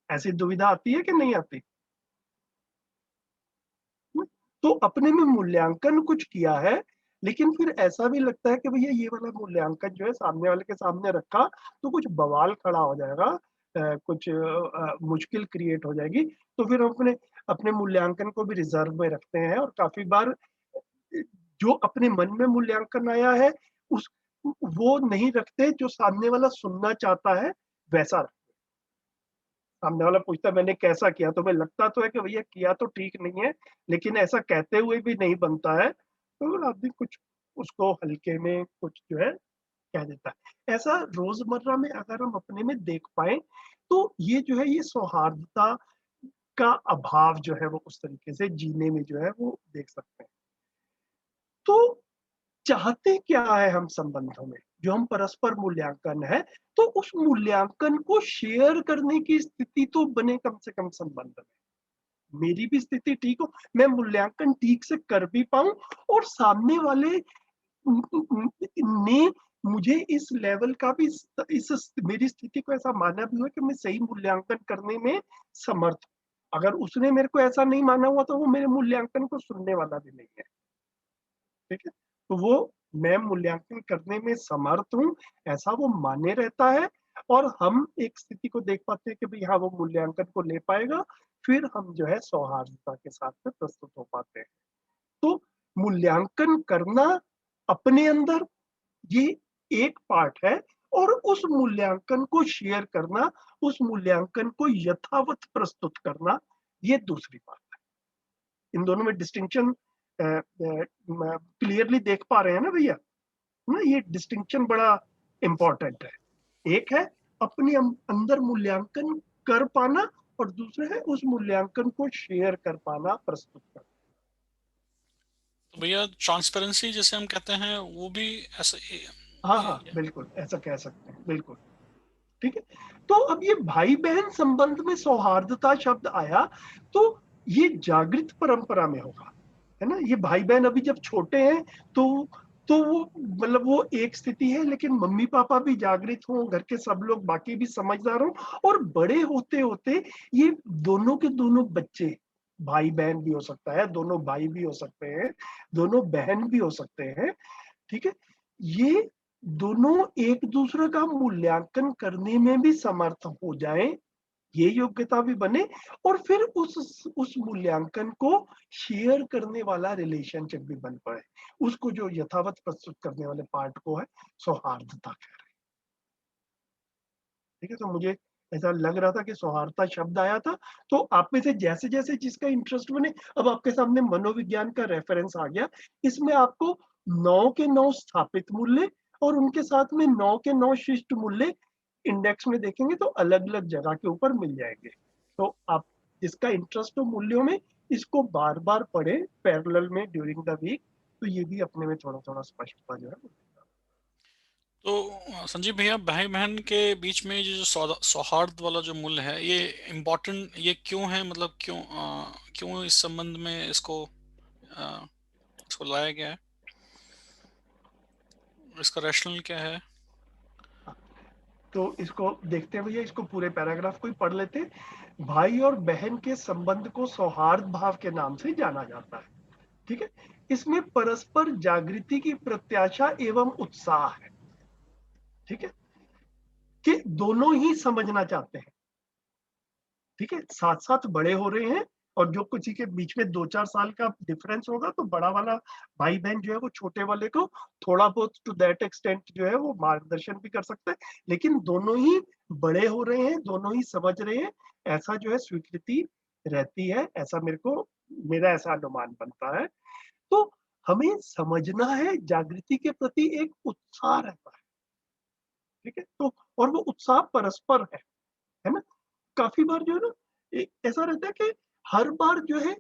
ऐसी दुविधा आती है कि नहीं आती? तो अपने में मूल्यांकन कुछ किया है, लेकिन फिर ऐसा भी लगता है कि भैया ये वाला मूल्यांकन जो है सामने वाले के सामने रखा तो कुछ बवाल खड़ा हो जाएगा, कुछ मुश्किल क्रिएट हो जाएगी। तो फिर अपने अपने मूल्यांकन को भी रिजर्व में रखते हैं, और काफी बार जो अपने मन में मूल्यांकन आया है उस वो नहीं रखते, जो सामने वाला सुनना चाहता है वैसा रखते। सामने वाला पूछता है मैंने कैसा किया, तो मैं लगता तो है कि भैया किया तो ठीक नहीं है, लेकिन ऐसा कहते हुए भी नहीं बनता है, तो आदमी कुछ उसको हल्के में कुछ जो है कह देता है। ऐसा रोजमर्रा में अगर हम अपने में देख पाए, तो ये जो है, ये सौहार्दता का अभाव जो है वो उस तरीके से जीने में जो है वो देख सकते हैं। तो चाहते क्या है हम संबंधों में? जो हम परस्पर मूल्यांकन है, तो उस मूल्यांकन को शेयर करने की स्थिति तो बने कम से कम संबंध में। मेरी भी स्थिति ठीक हो, मैं मूल्यांकन ठीक से कर भी पाऊं, और सामने वाले ने मुझे इस लेवल का भी, इस मेरी स्थिति को ऐसा माना भी हो कि मैं सही मूल्यांकन करने में समर्थ हूं। अगर उसने मेरे को ऐसा नहीं माना हुआ, तो वो मेरे मूल्यांकन को सुनने वाला भी नहीं है। ठीक है, तो वो मैं मूल्यांकन करने में समर्थ हूँ, ऐसा वो माने रहता है, और हम एक स्थिति को देख पाते हैं कि भाई हाँ, वो मूल्यांकन को ले पाएगा, फिर हम जो है सौहार्दता के साथ में प्रस्तुत हो पाते हैं। तो मूल्यांकन करना अपने अंदर, ये एक पार्ट है, और उस मूल्यांकन को शेयर करना, उस मूल्यांकन को यथावत प्रस्तुत करना, ये दूसरी बात है। इन दोनों में डिस्टिंक्शन क्लियरली देख पा रहे हैं ना भैया? ना, ये डिस्टिंक्शन बड़ा इंपॉर्टेंट है। एक है अपने अंदर मूल्यांकन कर पाना, और दूसरा है उस मूल्यांकन को शेयर कर पाना, प्रस्तुत करना। तो भैया ट्रांसपेरेंसी जैसे हम कहते हैं वो भी ऐसा हाँ, बिल्कुल ऐसा कह सकते हैं, बिल्कुल ठीक है। तो अब ये भाई बहन संबंध में सौहार्दता शब्द आया, तो ये जागृत परंपरा में होगा, है ना। ये भाई बहन अभी जब छोटे हैं, तो वो मतलब वो एक स्थिति है, लेकिन मम्मी पापा भी जागृत हों, घर के सब लोग बाकी भी समझदार हों, और बड़े होते होते ये दोनों के दोनों बच्चे, भाई बहन भी हो सकता है, दोनों भाई भी हो सकते हैं, दोनों बहन भी हो सकते हैं, ठीक है, ये दोनों एक दूसरे का मूल्यांकन करने में भी समर्थ हो जाएं, ये योग्यता भी बने, और फिर उस मूल्यांकन को शेयर करने वाला रिलेशनशिप भी बन पाए। उसको जो यथावत प्रस्तुत करने वाले पार्ट को है सौहार्दता कह रहे हैं। ठीक है, तो मुझे ऐसा लग रहा था कि सौहार्दता शब्द आया था, तो आप में से जैसे जैसे जिसका इंटरेस्ट बने, अब आपके सामने मनोविज्ञान का रेफरेंस आ गया। इसमें आपको 9 के 9 स्थापित मूल्य और उनके साथ में 9 के 9 शिष्ट मूल्य इंडेक्स में देखेंगे तो अलग अलग जगह के ऊपर मिल जाएंगे। तो आप जिसका इंटरेस्ट हो मूल्यों में, इसको बार बार पढ़े पैरेलल में ड्यूरिंग द वीक, तो ये भी अपने में थोड़ा थोड़ा स्पष्टता जो है वो देगा। तो संजीव भैया, भाई बहन के बीच में ये जो सौहार्द वाला जो मूल्य है, ये इम्पोर्टेंट ये क्यों है? मतलब क्यों इस संबंध में इसको लाया गया है? इसका रैशनल क्या है? तो इसको देखते हैं भैया, इसको पूरे पैराग्राफ को ही पढ़ लेते हैं। भाई और बहन के संबंध को सौहार्द भाव के नाम से जाना जाता है। ठीक है, इसमें परस्पर जागृति की प्रत्याशा एवं उत्साह है। ठीक है, कि दोनों ही समझना चाहते हैं। ठीक है, साथ साथ बड़े हो रहे हैं, और जो किसी के बीच में 2-4 साल का डिफरेंस होगा तो बड़ा वाला भाई बहन जो है वो छोटे वाले को थोड़ा बहुत टू दैट एक्सटेंट जो है वो मार्गदर्शन भी कर सकता है, लेकिन दोनों ही बड़े हो रहे हैं, दोनों ही समझ रहे हैं, ऐसा जो है स्वीकृति रहती है। ऐसा मेरा ऐसा अनुमान बनता है। तो हमें समझना है, जागृति के प्रति एक उत्साह रहता है। ठीक है, तो और वो उत्साह परस्पर है ना? काफी बार जो है ना, ऐसा रहता है कि हर बार जो है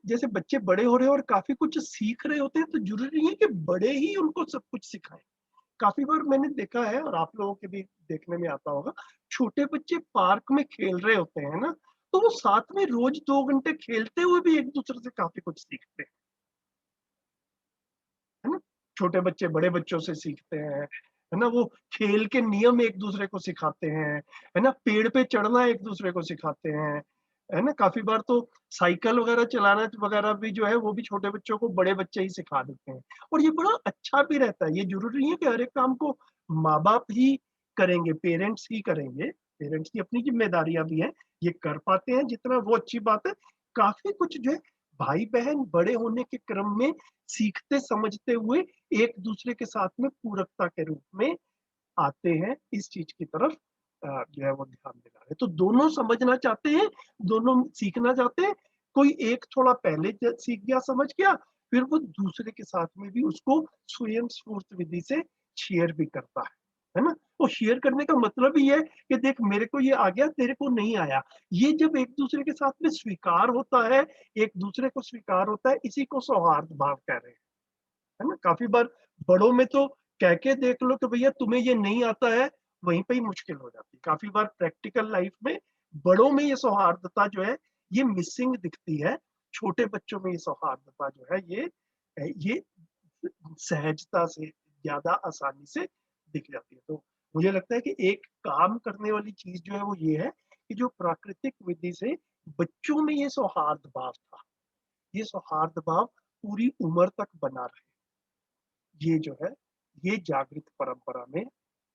जैसे बच्चे बड़े हो रहे हैं और काफी कुछ सीख रहे होते हैं, तो जरूरी नहीं है कि बड़े ही उनको सब कुछ सिखाएं। काफी बार मैंने देखा है, और आप लोगों के भी देखने में आता होगा, छोटे बच्चे पार्क में खेल रहे होते हैं ना, तो वो साथ में रोज 2 घंटे खेलते हुए भी एक दूसरे से काफी कुछ सीखते हैं, है ना? छोटे बच्चे बड़े बच्चों से सीखते हैं, है ना? वो खेल के नियम एक दूसरे को सिखाते हैं, है ना? पेड़ पे चढ़ना एक दूसरे को सिखाते हैं, है ना? काफी बार तो साइकिल वगैरह चलाना वगैरह भी जो है वो भी छोटे बच्चों को बड़े बच्चे ही सिखा देते हैं, और ये बड़ा अच्छा भी रहता है। ये जरूरी नहीं है कि हर एक काम को माँ बाप ही करेंगे, पेरेंट्स ही करेंगे। पेरेंट्स की अपनी जिम्मेदारियां भी हैं, ये कर पाते हैं जितना वो अच्छी बात है। काफी कुछ जो है भाई बहन बड़े होने के क्रम में सीखते समझते हुए एक दूसरे के साथ में पूरकता के रूप में आते हैं, इस चीज की तरफ जो है वो ध्यान देना है। तो दोनों समझना चाहते हैं, दोनों सीखना चाहते हैं। कोई एक थोड़ा पहले सीख गया, समझ गया, फिर वो दूसरे के साथ में भी उसको स्वयं स्फूर्त विधि से शेयर भी करता है ना? वो शेयर करने का मतलब ही है कि देख मेरे को ये आ गया, तेरे को नहीं आया। ये जब एक दूसरे के साथ में स्वीकार होता है, एक दूसरे को स्वीकार होता है, इसी को सौहार्द भाव कह रहे हैं, है ना? काफी बार बड़ों में तो कह के देख लो कि भैया तुम्हें ये नहीं आता है, वहीं पे ही मुश्किल हो जाती है। काफी बार प्रैक्टिकल लाइफ में बड़ों में ये सौहार्दता जो है ये मिसिंग दिखती है। छोटे बच्चों में ये सौहार्दता जो है ये सहजता से, ज्यादा आसानी से दिख जाती है। तो मुझे लगता है कि एक काम करने वाली चीज जो है वो ये है कि जो प्राकृतिक विधि से बच्चों में ये सौहार्द भाव था, ये सौहार्द भाव पूरी उम्र तक बना रहे। ये जो है ये जागृत परंपरा में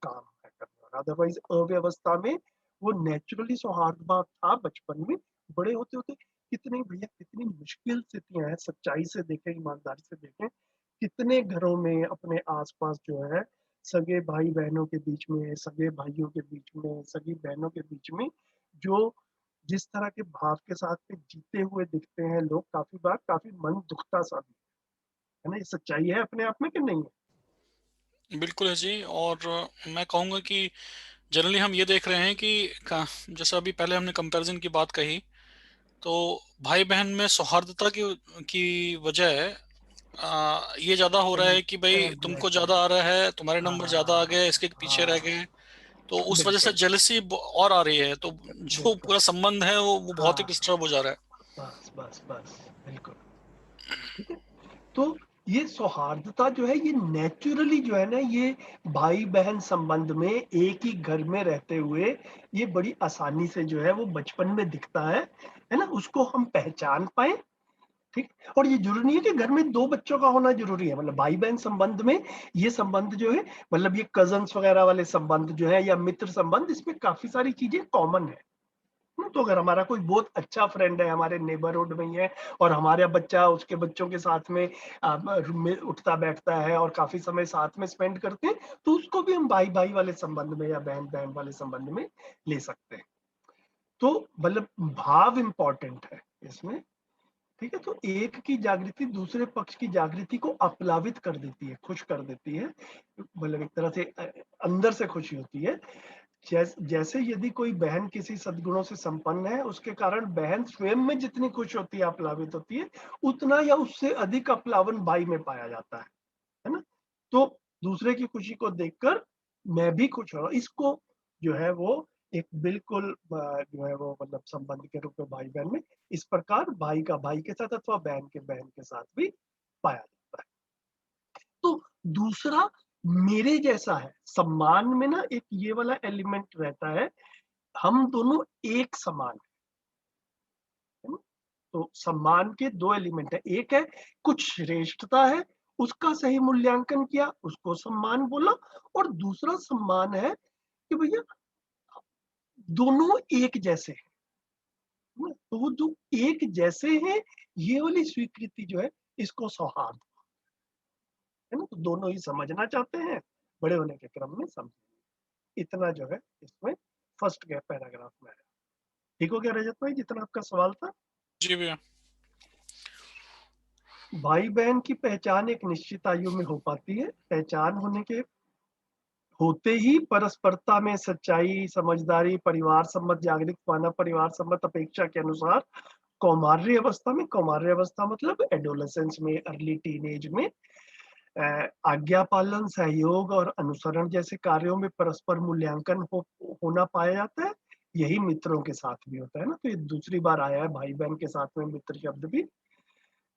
काम है करने वाला। अदरवाइज अव्यवस्था में वो नेचुरली सौहार्द भाव था बचपन में, बड़े होते होते कितनी भैया कितनी मुश्किल स्थितियां हैं, सच्चाई से देखें, ईमानदारी से देखें, कितने घरों में अपने आसपास जो है सगे भाई बहनों के बीच में, सगे भाइयों के बीच में, सगी बहनों के बीच में जो जिस तरह के भाव के साथ में जीते हुए दिखते हैं लोग, काफी बार काफी मन दुखता सा भी है ना? ये सच्चाई है अपने आप में कि नहीं बिल्कुल है जी। और मैं कहूँगा कि जनरली हम ये देख रहे हैं कि जैसे अभी पहले हमने कंपैरिजन की बात कही, तो भाई बहन में सौहार्दता की वजह ये ज्यादा हो रहा है? है कि भाई तुमको ज्यादा आ रहा है, तुम्हारे नंबर ज्यादा आ गए, इसके पीछे रह गए, तो उस वजह से बिल्कुल जेलसी और आ रही है, तो जो बिल्कुल। पूरा संबंध है वो बहुत ही हाँ, डिस्टर्ब हो जा रहा है। बस बस बस, बिल्कुल। ठीक है, तो ये सौहार्दता जो है ये नेचुरली जो है ना, ये भाई बहन संबंध में एक ही घर में रहते हुए ये बड़ी आसानी से जो है वो बचपन में दिखता है ना? उसको हम पहचान पाए। ठीक, और ये जरूरी नहीं है कि घर में 2 बच्चों का होना जरूरी है, मतलब भाई बहन संबंध में ये संबंध जो है, मतलब ये कजन्स वगैरह वाले संबंध जो है या मित्र संबंध, इसमें काफी सारी चीजें कॉमन है। तो अगर हमारा कोई बहुत अच्छा फ्रेंड है, हमारे नेबरहुड में ही है और हमारा बच्चा उसके बच्चों के साथ में उठता बैठता है और काफी समय साथ में स्पेंड करते हैं, तो उसको भी हम भाई भाई वाले संबंध में या बहन बहन वाले संबंध में ले सकते हैं। तो मतलब भाव इंपॉर्टेंट है इसमें, ठीक है। तो एक की जागृति दूसरे पक्ष की जागृति को अपलावित कर देती है, खुश कर देती है, मतलब एक तरह से अंदर से खुशी होती है। जैसे यदि कोई बहन किसी सद्गुणों से संपन्न है, उसके कारण बहन स्वयं में जितनी खुश होती है, अपलावित होती है, उतना या उससे अधिक अपलावन भाई में पाया जाता है ना। तो दूसरे की खुशी को देखकर मैं भी खुश हो, इसको जो है वो एक बिल्कुल जो है वो मतलब संबंध के रूप में भाई बहन में इस प्रकार भाई का भाई के साथ अथवा बहन के बहन के साथ भी पाया जाता है। तो दूसरा मेरे जैसा है, सम्मान में ना एक ये वाला एलिमेंट रहता है, हम दोनों एक समान है ना? तो सम्मान के दो एलिमेंट है, एक है कुछ श्रेष्ठता है, उसका सही मूल्यांकन किया, उसको सम्मान बोला, और दूसरा सम्मान है कि भैया दोनों एक जैसे हैं ना? तो वो जो एक जैसे हैं, ये वाली स्वीकृति जो है, इसको सौहार्द है ना। तो दोनों ही समझना चाहते हैं, बड़े होने के क्रम में समझेंगे। इतना जो है इसमें फर्स्ट के पैराग्राफ में है। ठीक हो गया रजत भाई, जितना आपका सवाल था? जी भैया। भाई बहन की पहचान एक निश्चित आयु में हो पाती है। पहचान होने के होते ही परस्परता में सच्चाई, समझदारी, परिवार सम्मत जागृत पाना, परिवार सम्मत अपेक्षा के अनुसार कौमार्य अवस्था में, कौमार्य अवस्था मतलब एडोलेसेंस में, अर्ली टीनेज में आज्ञा पालन, सहयोग और अनुसरण जैसे कार्यों में परस्पर मूल्यांकन होना पाया जाता है। यही मित्रों के साथ भी होता है ना। तो ये दूसरी बार आया है भाई बहन के साथ में मित्र शब्द भी।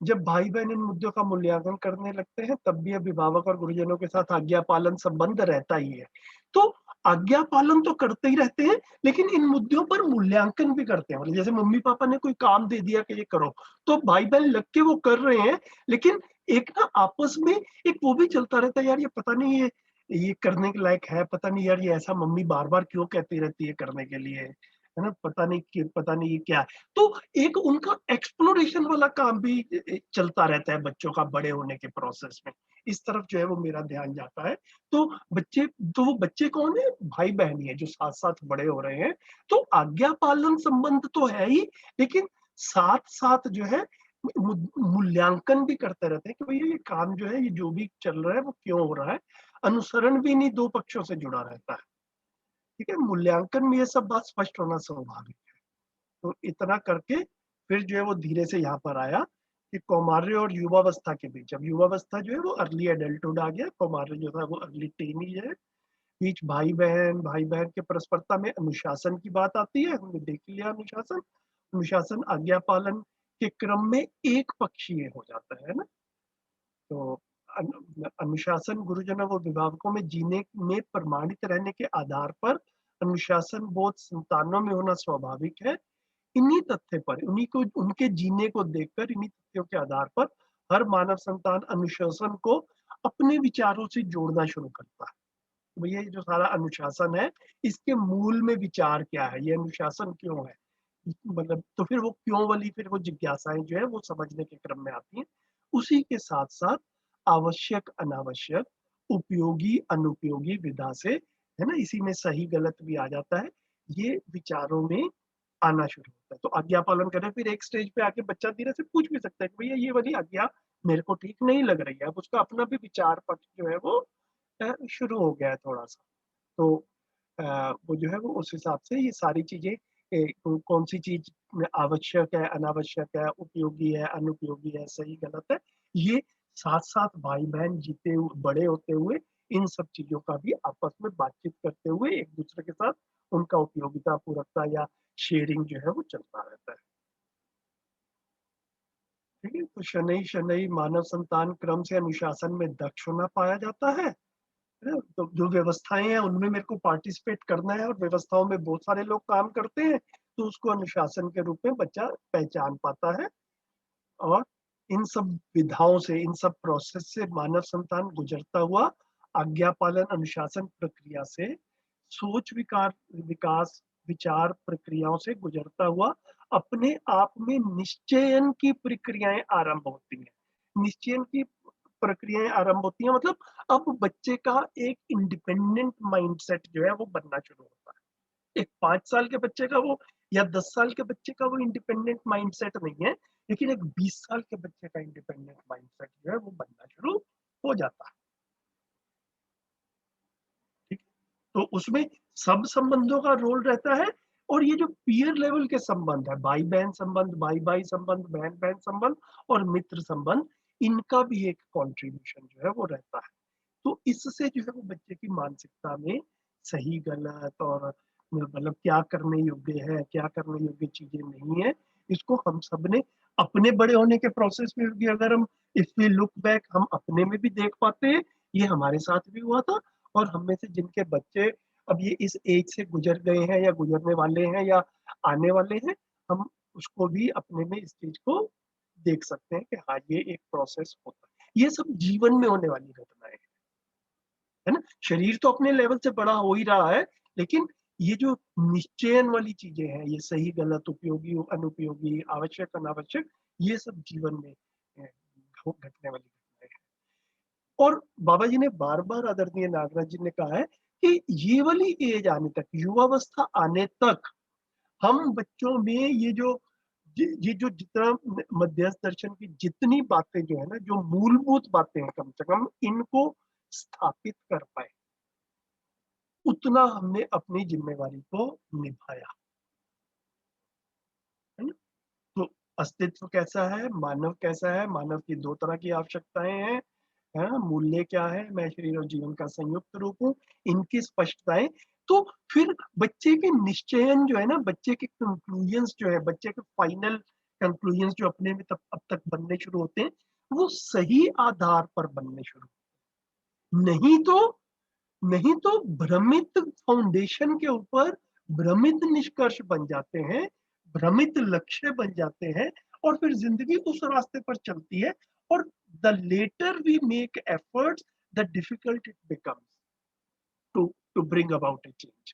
जब भाई बहन इन मुद्दों का मूल्यांकन करने लगते हैं, तब भी अभिभावक और गुरुजनों के साथ आज्ञा पालन संबंध रहता ही है। तो आज्ञा पालन तो करते ही रहते हैं, लेकिन इन मुद्दों पर मूल्यांकन भी करते हैं। मतलब जैसे मम्मी पापा ने कोई काम दे दिया कि ये करो, तो भाई बहन लग के वो कर रहे हैं, लेकिन एक ना आपस में एक वो भी चलता रहता है, यार ये पता नहीं ये करने के लायक है, पता नहीं यार ये ऐसा मम्मी बार बार क्यों कहती रहती है करने के लिए, है ना, पता नहीं ये क्या है। तो एक उनका एक्सप्लोरेशन वाला काम भी चलता रहता है बच्चों का बड़े होने के प्रोसेस में। इस तरफ जो है वो मेरा ध्यान जाता है। तो वो बच्चे कौन है? भाई बहन ही है जो साथ साथ बड़े हो रहे हैं। तो आज्ञा पालन संबंध तो है ही, लेकिन साथ साथ जो है मूल्यांकन भी करते रहते हैं कि भैया ये काम जो है, ये जो भी चल रहा है वो क्यों हो रहा है। अनुसरण भी इन्हीं दो पक्षों से जुड़ा रहता है, ठीक है। मूल्यांकन में ये सब बात स्पष्ट होना स्वाभाविक है। तो इतना करके फिर जो है वो धीरे से यहाँ पर आया कि कौमार्य और युवावस्था के बीच, अब युवावस्था जो है वो अर्ली एडल्टहुड आ गया, कौमार्य जो था वो अर्ली टीनेज है। बीच भाई बहन के परस्परता में अनुशासन की बात आती है। हमने देख लिया अनुशासन। अनुशासन आज्ञा पालन के क्रम में एक पक्षीय हो जाता है ना। तो अनुशासन गुरुजनों व अभिभावकों में जीने में प्रमाणित रहने के आधार पर अनुशासन बोध संतानों में होना स्वाभाविक है। इन्हीं तथ्य पर, उन्हीं को, उनके जीने को देखकर, इन्हीं तथ्यों के आधार पर हर मानव संतान अनुशासन को अपने विचारों से जोड़ना शुरू करता है। तो भैया ये जो सारा अनुशासन है, इसके मूल में विचार क्या है, ये अनुशासन क्यों है, मतलब तो फिर वो क्यों वाली फिर वो जिज्ञासाएं जो है वो समझने के क्रम में आती हैं। उसी के साथ साथ आवश्यक अनावश्यक, उपयोगी अनुपयोगी विधा से, है ना, इसी में सही गलत भी आ जाता है, ये विचारों में आना शुरू होता है। तो आज्ञा पालन करें, फिर एक स्टेज पे आके बच्चा धीरे से पूछ भी सकता है कि भैया ये वाली आज्ञा मेरे को ठीक नहीं लग रही है। अब उसका अपना भी विचार पक्ष जो है वो शुरू हो गया है थोड़ा सा। तो वो जो है वो उस हिसाब से ये सारी चीजें कौन सी चीज में आवश्यक है, अनावश्यक है, उपयोगी है, अनुपयोगी है, सही गलत है, ये साथ साथ भाई बहन जीते हुए बड़े होते हुए इन सब चीजों का भी आपस में बातचीत करते हुए एक दूसरे के साथ उनका उपयोगिता पूरकता या शेयरिंग जो है वो चलता रहता है। ठीक है। तो शनई शनई मानव संतान क्रम से अनुशासन में दक्ष होना पाया जाता है। तो जो व्यवस्थाएं हैं उनमें मेरे को पार्टिसिपेट करना है, और व्यवस्थाओं में बहुत सारे लोग काम करते हैं, तो उसको अनुशासन के रूप में बच्चा पहचान पाता है। और इन सब विधाओं से, इन सब प्रोसेस से मानव संतान गुजरता हुआ आज्ञा पालन अनुशासन प्रक्रिया से सोच विकार विकास विचार प्रक्रियाओं से गुजरता हुआ अपने आप में निश्चयन की प्रक्रियाएं आरंभ होती हैं। निश्चयन की प्रक्रियाएं आरंभ होती हैं मतलब अब बच्चे का एक इंडिपेंडेंट माइंडसेट जो है वो बनना शुरू होता है। एक 5 साल के बच्चे का वो या 10 साल के बच्चे का वो इंडिपेंडेंट माइंडसेट नहीं है, लेकिन एक 20 साल के बच्चे का इंडिपेंडेंट माइंडसेट जो है वो बनना शुरू हो जाता है। ठीक है? तो उसमें सब संबंधों का रोल रहता है और ये जो पीयर लेवल के संबंध है, भाई बहन संबंध, भाई भाई संबंध, बहन बहन संबंध और मित्र संबंध, इनका भी एक कंट्रीब्यूशन जो है वो रहता है। तो इससे जो है वो बच्चे की मानसिकता में सही गलत और मतलब क्या करने योग्य है, क्या करने योग्य चीजें नहीं है, इसको हम सब ने अपने बड़े होने के प्रोसेस में भी अगर हम इफ वी लुक बैक हम अपने में भी देख पाते हैं, ये हमारे साथ भी हुआ था। और हम में से जिनके बच्चे अब ये इस एज से गुजर गए हैं या गुजरने वाले हैं या आने वाले हैं, हम उसको भी अपने में इस चीज को देख सकते हैं कि हाँ ये एक प्रोसेस होता है। ये सब जीवन में होने वाली घटनाएं हैं, है ना। शरीर तो अपने लेवल से बड़ा हो ही रहा है, लेकिन ये जो निश्चयन वाली चीजें हैं, ये सही गलत, उपयोगी अनुपयोगी, आवश्यक अनावश्यक, ये सब जीवन में घटने वाली घटनाएं हैं। और बाबा जी ने बार बार आदरणीय नागराज जी ने कहा है कि ये वाली एज आने तक, युवावस्था आने तक हम बच्चों में ये जो जितना मध्यस्थ दर्शन की जितनी बातें जो है ना, जो मूलभूत बातें हैं, कम से कम इनको स्थापित कर पाए, उतना हमने अपनी जिम्मेवारी को निभाया, है ना। तो अस्तित्व कैसा है, मानव कैसा है, मानव की दो तरह की आवश्यकताएं हैं, है ना। मूल्य क्या है, मैं शरीर और जीवन का संयुक्त रूप हूँ, इनकी स्पष्टताएं। तो फिर बच्चे के निश्चयन जो है ना, बच्चे के कंक्लूजन्स जो है, बच्चे के फाइनल कंक्लूजन्स जो अपने में तब अब तक बनने शुरू होते हैं, वो सही आधार पर बनने शुरू, नहीं तो नहीं तो भ्रमित फाउंडेशन के ऊपर भ्रमित निष्कर्ष बन जाते हैं, भ्रमित लक्ष्य बन जाते हैं, और फिर जिंदगी उस रास्ते पर चलती है। और the later we make efforts, the difficult it becomes to to bring about a change.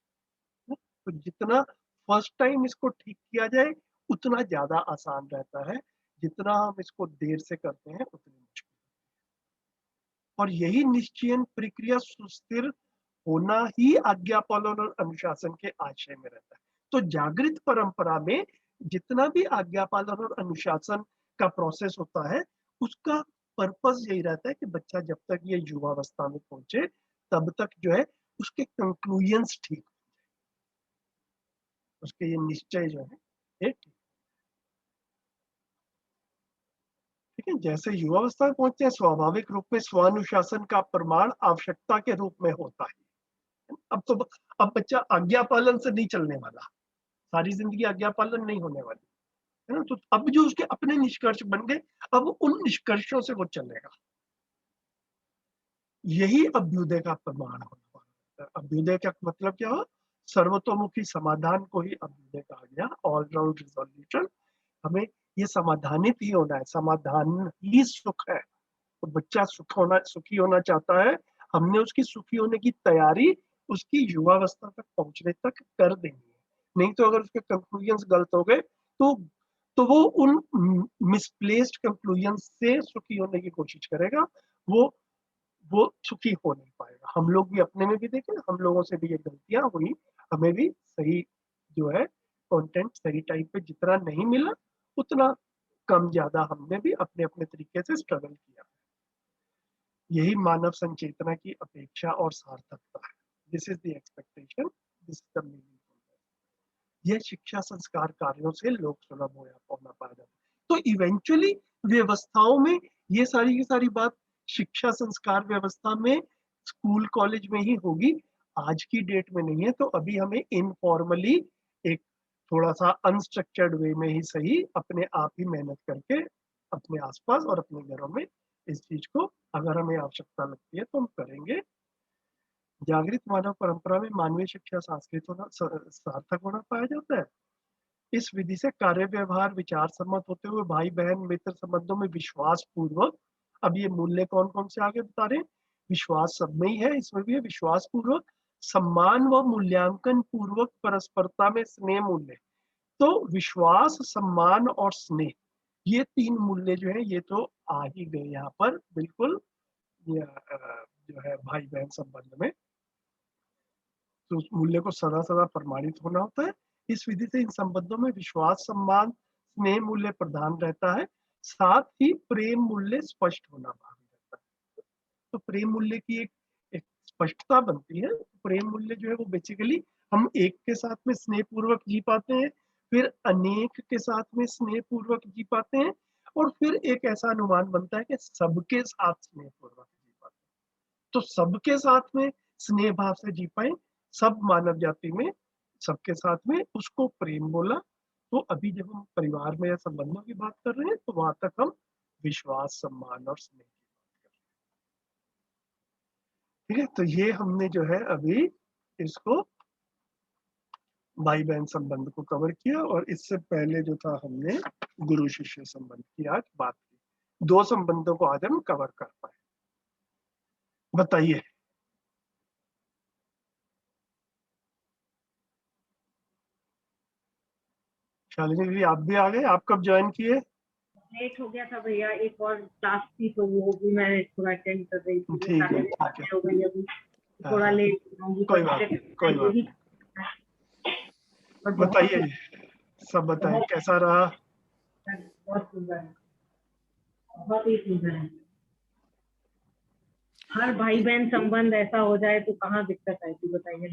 तो जितना फर्स्ट टाइम इसको ठीक किया जाए उतना ज्यादा आसान रहता है, जितना हम इसको देर से करते हैं उतनी मुश्किल। और यही निश्चयन प्रक्रिया सुस्थिर होना ही आज्ञा पालन और अनुशासन के आशय में रहता है। तो जागृत परंपरा में जितना भी आज्ञा पालन और अनुशासन का प्रोसेस होता है, उसका पर्पस यही रहता है कि बच्चा जब तक ये युवावस्था में पहुंचे तब तक जो है उसके कंक्लूजन्स ठीक, उसके ये निश्चय जो है ये ठीक। ठीक है, जैसे युवावस्था में पहुंचते हैं स्वाभाविक रूप में स्वानुशासन का प्रमाण आवश्यकता के रूप में होता है। अब बच्चा आज्ञा पालन से नहीं चलने वाला, सारी जिंदगी आज्ञा पालन नहीं होने वाली, है ना। तो अब जो उसके अपने निष्कर्ष बन गए, अब उन निष्कर्षों से वो चलेगा। यही अभ्युदय का प्रमाण होने वाला है। अभ्युदय का मतलब क्या हो, सर्वतोमुखी समाधान को ही अभ्युदय कहा गया, ऑल राउंड रिजोल्यूशन। हमें ये समाधानित ही होना है, समाधान ही सुख है। तो बच्चा सुखी होना चाहता है, हमने उसकी सुखी होने की तैयारी उसकी युवावस्था तक पहुंचने तक कर देनी है। नहीं तो अगर उसके कंक्लूजन्स गलत हो गए तो वो उन मिसप्लेस्ड कंक्लूजन्स से सुखी होने की कोशिश करेगा, वो वो सुखी हो नहीं पाएगा। हम लोग भी अपने में भी देखें, हम लोगों से भी ये गलतियां हुई, हमें भी सही जो है कंटेंट सही टाइम पे जितना नहीं मिला उतना कम ज्यादा हमने भी अपने अपने तरीके से स्ट्रगल किया। यही मानव संचेतना की अपेक्षा और सार्थकता है। This is the expectation, this is the meaning. यह शिक्षा संस्कार कार्यों से लोक सुलभ होना पाया जाता है। तो इवेंचुअली व्यवस्थाओं में ये सारी की सारी बात शिक्षा संस्कार व्यवस्था में स्कूल कॉलेज में ही होगी, आज की डेट में नहीं है। तो अभी हमें इनफॉर्मली एक थोड़ा सा अनस्ट्रक्चर्ड वे में ही सही अपने आप ही मेहनत करके अपने आसपास और अपने घरों में इस चीज को अगर हमें आवश्यकता लगती है तो हम करेंगे। जागृत मानव परंपरा में मानवीय शिक्षा सांस्कृतिक होना सार्थक होना पाया जाता है। इस विधि से कार्य व्यवहार विचार सम्मत होते हुए भाई बहन मित्र संबंधों में विश्वास पूर्वक, अब ये मूल्य कौन कौन से आगे बता रहे हैं, विश्वास सब में ही है, इसमें भी है विश्वास पूर्वक सम्मान व मूल्यांकन पूर्वक परस्परता में स्नेह मूल्य। तो विश्वास, सम्मान और स्नेह, ये 3 मूल्य जो है ये तो आ ही गए यहाँ पर बिल्कुल जो है भाई बहन संबंध में। तो उस मूल्य को सदा सदा प्रमाणित होना होता है। इस विधि से इन संबंधों में विश्वास, सम्मान, स्नेह मूल्य प्रधान रहता है, साथ ही प्रेम मूल्य स्पष्ट होना भावी रहता है। तो प्रेम मूल्य की एक स्पष्टता बनती है। प्रेम मूल्य जो है वो बेसिकली हम एक के साथ में स्नेह पूर्वक जी पाते हैं, फिर अनेक के साथ में स्नेह पूर्वक जी पाते हैं, और फिर एक ऐसा अनुमान बनता है कि सबके साथ स्नेह पूर्वक जी पाते हैं। तो सबके साथ में स्नेह भाव से जी पाए, सब मानव जाति में सबके साथ में, उसको प्रेम बोला। तो अभी जब हम परिवार में या संबंधों की बात कर रहे हैं तो वहां तक हम विश्वास, सम्मान और स्नेह की बात कर रहे हैं। ठीक है, तो ये हमने जो है अभी इसको भाई बहन संबंध को कवर किया, और इससे पहले जो था हमने गुरु शिष्य संबंध की आज बात की। 2 संबंधों को आज हम कवर कर पाए। बताइए। शालिनी दीदी आप भी आ गए, आप कब ज्वाइन किए? लेट हो गया था भैया, एक और क्लास थी तो वो भी मैं थोड़ा अटेंड कर रही थी। ठीक है, ठीक है। हो गई अभी थोड़ा लेट। कोई बात नहीं। बताइए, सब बताइए कैसा रहा? बहुत सुंदर है, बहुत ही सुंदर है। हर भाई बहन संबंध ऐसा हो जाए तो कहाँ दिक्कत आएगी, बताइए।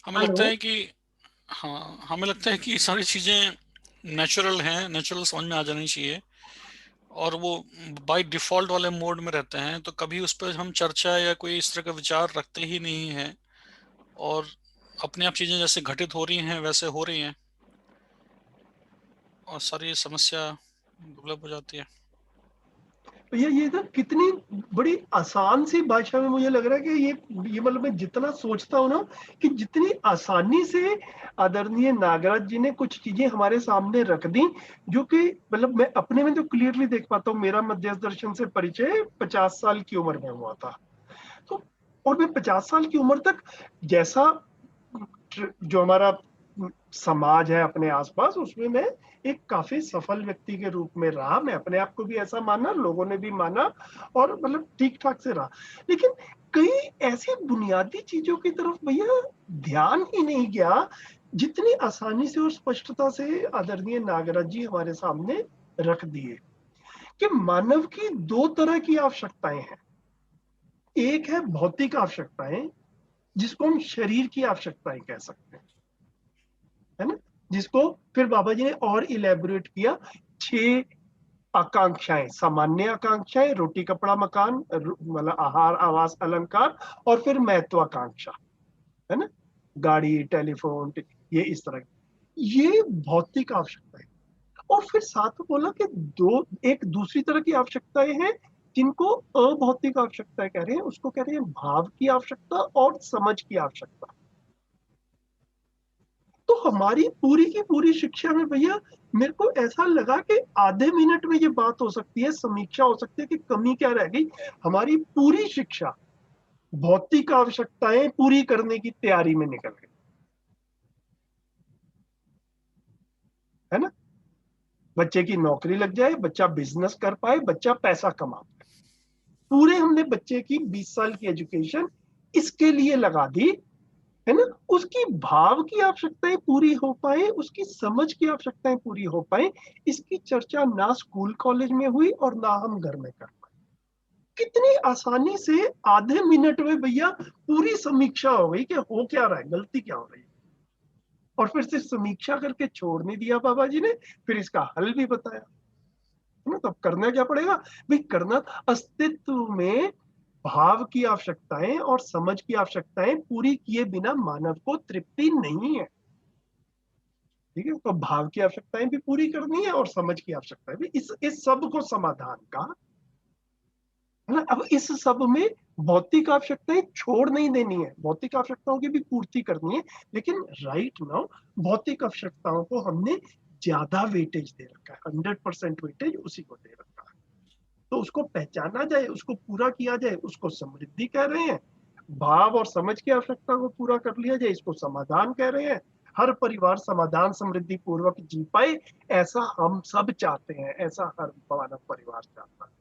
हमें लगता है कि हमें लगता है कि सारी चीजें नेचुरल हैं, नेचुरल समझ में आ जानी चाहिए, और वो बाय डिफॉल्ट वाले मोड में रहते हैं, तो कभी उस पर हम चर्चा या कोई इस तरह का विचार रखते ही नहीं है, और अपने आप चीजें जैसे घटित हो रही हैं वैसे हो रही हैं, और सारी समस्या दुर्लभ हो जाती है। भैया ये ना कितनी बड़ी आसान सी भाषा में मुझे लग रहा है कि ये मतलब मैं जितना सोचता हूँ ना कि जितनी आसानी से आदरणीय नागराज जी ने कुछ चीजें हमारे सामने रख दी, जो कि मतलब मैं अपने में तो क्लियरली देख पाता हूँ। मेरा मध्य दर्शन से परिचय 50 साल की उम्र में हुआ था, तो और मैं 50 साल की उम्र तक जैसा जो हमारा समाज है अपने आसपास, उसमें मैं एक काफी सफल व्यक्ति के रूप में रहा। मैं अपने आप को भी ऐसा माना, लोगों ने भी माना, और मतलब ठीक ठाक से रहा। लेकिन कई ऐसी बुनियादी चीजों की तरफ भैया ध्यान ही नहीं गया जितनी आसानी से और स्पष्टता से आदरणीय नागराज जी हमारे सामने रख दिए कि मानव की 2 तरह की आवश्यकताएं हैं। एक है भौतिक आवश्यकताएं, जिसको हम शरीर की आवश्यकताएं कह सकते हैं, है ना, जिसको फिर बाबा जी ने और इलेबोरेट किया। 6 आकांक्षाएं, सामान्य आकांक्षाएं, रोटी कपड़ा मकान, मतलब आहार आवास अलंकार, और फिर महत्वाकांक्षा, है ना, गाड़ी टेलीफोन, ये इस तरह की, ये भौतिक आवश्यकताएं। और फिर साथ में बोला कि एक दूसरी तरह की आवश्यकताएं हैं जिनको अभौतिक आवश्यकताएं कह रहे हैं, उसको कह रहे हैं भाव की आवश्यकता और समझ की आवश्यकता। तो हमारी पूरी की पूरी शिक्षा में भैया मेरे को ऐसा लगा कि आधे मिनट में ये बात हो सकती है, समीक्षा हो सकती है कि कमी क्या रह गई। हमारी पूरी शिक्षा भौतिक आवश्यकताएं पूरी करने की तैयारी में निकल गई, है ना। बच्चे की नौकरी लग जाए, बच्चा बिजनेस कर पाए, बच्चा पैसा कमा पाए, पूरे हमने बच्चे की 20 साल की एजुकेशन इसके लिए लगा दी, है ना। उसकी भाव की आवश्यकताएं पूरी हो पाए, उसकी समझ की आवश्यकताएं पूरी हो पाए, इसकी चर्चा ना स्कूल कॉलेज में हुई और ना हम घर में कर पाए। कितनी आसानी से आधे मिनट में भैया पूरी समीक्षा हो गई कि हो क्या रहा है, गलती क्या हो रही है, और फिर सिर्फ समीक्षा करके छोड़ नहीं दिया बाबा जी ने, फिर इसका हल भी बताया, है ना। तो अब करना क्या पड़ेगा भाई? करना अस्तित्व में भाव की आवश्यकताएं और समझ की आवश्यकताएं पूरी किए बिना मानव को तृप्ति नहीं है। ठीक है, तो भाव की आवश्यकताएं भी पूरी करनी है और समझ की आवश्यकताएं भी। इस सब को समाधान का, है ना। अब इस सब में भौतिक आवश्यकताएं छोड़ नहीं देनी है, भौतिक आवश्यकताओं की भी पूर्ति करनी है, लेकिन राइट नाउ भौतिक आवश्यकताओं को हमने ज्यादा वेटेज दे रखा है, 100% वेटेज उसी को दे रखा है। तो उसको पहचाना जाए, उसको पूरा किया जाए, उसको समृद्धि कह रहे हैं। भाव और समझ की आवश्यकता को पूरा कर लिया जाए, इसको समाधान कह रहे हैं। हर परिवार समाधान समृद्धि पूर्वक जी पाए, ऐसा हम सब चाहते हैं, ऐसा हर मानव परिवार चाहता है।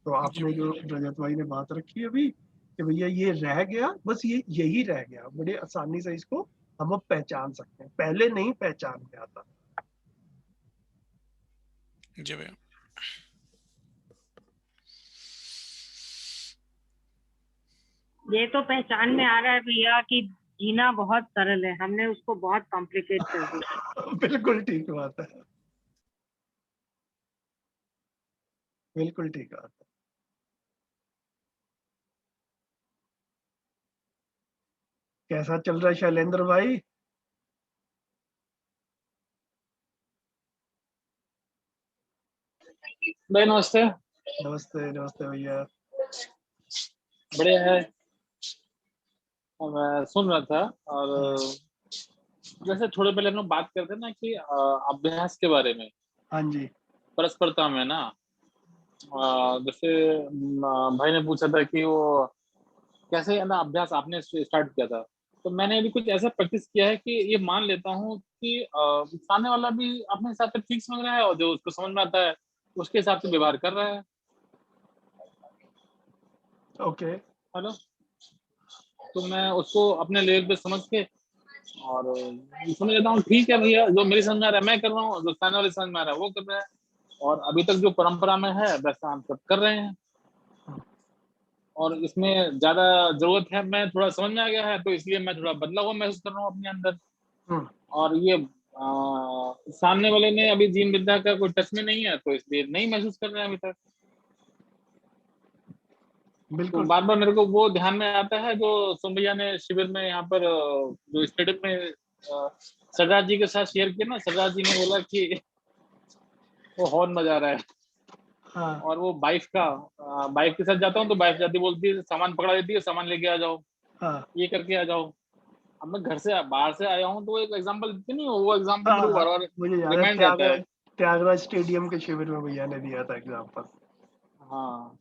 तो आपने जो रजत भाई ने बात रखी अभी कि भैया ये रह गया, बस ये यही रह गया, बड़े आसानी से इसको हम अब पहचान सकते हैं, पहले नहीं पहचान में आता। जी भैया। ये तो पहचान में आ रहा है भैया कि जीना बहुत सरल है, हमने उसको बहुत कॉम्प्लिकेट कर दिया। बिल्कुल ठीक बात है, बिल्कुल ठीक बात है। कैसा चल रहा है शैलेंद्र भाई? भाई नमस्ते। नमस्ते नमस्ते भैया। बढ़िया है। मैं सुन रहा था और जैसे थोड़े पहले हम लोग बात करते ना कि अभ्यास के बारे में, हाँ जी। परस्परता में ना, जैसे भाई ने पूछा था कि वो कैसे है ना अभ्यास आपने स्टार्ट किया था। तो मैंने अभी कुछ ऐसा प्रैक्टिस किया है कि ये मान लेता हूँ कि सामने वाला भी अपने हिसाब से ठीक समझ रहा है और जो उसको समझ में आता है उसके हिसाब से व्यवहार कर रहा है। ओके। हेलो, तो मैं उसको अपने लेवल पे समझ के और समझ लेता हूँ ठीक है भैया, जो मेरी समझ में आ रहा है मैं कर रहा हूँ, जो सामने वाले समझ में आ रहा है वो कर रहा है, और अभी तक जो परंपरा में है वैसा हम सब कर रहे हैं। और इसमें ज्यादा जरूरत है, मैं थोड़ा समझ में आ गया है तो इसलिए मैं थोड़ा बदला हुआ महसूस कर रहा हूँ अपने अंदर। और ये सामने वाले ने अभी जीन विद्या का कोई टच में नहीं है तो इसलिए नहीं महसूस कर रहे हैं अभी तक। तो बिल्कुल। बार बार मेरे को वो ध्यान में आता है जो सोम भैया ने शिविर में यहाँ पर जो स्टेडियम में सरदार जी के साथ शेयर किया ना, सरदार जी ने बोला कि वो हॉर्न बजा रहा है। हाँ। और वो बाइक के साथ जाता हूँ तो बाइक जाती बोलती है, सामान पकड़ा देती है, सामान लेके आ जाओ, हाँ। ये करके आ जाओ। अब मैं घर से बाहर से आया हूँ तो वो एक एग्जांपल देती नहीं, वो एग्जांपल मेरे को हाँ, बार बार मुझे याद है रिमाइंड रहता है। त्यागराज स्टेडियम के शिविर में भैया ने दिया था एग्जाम्पल। हाँ,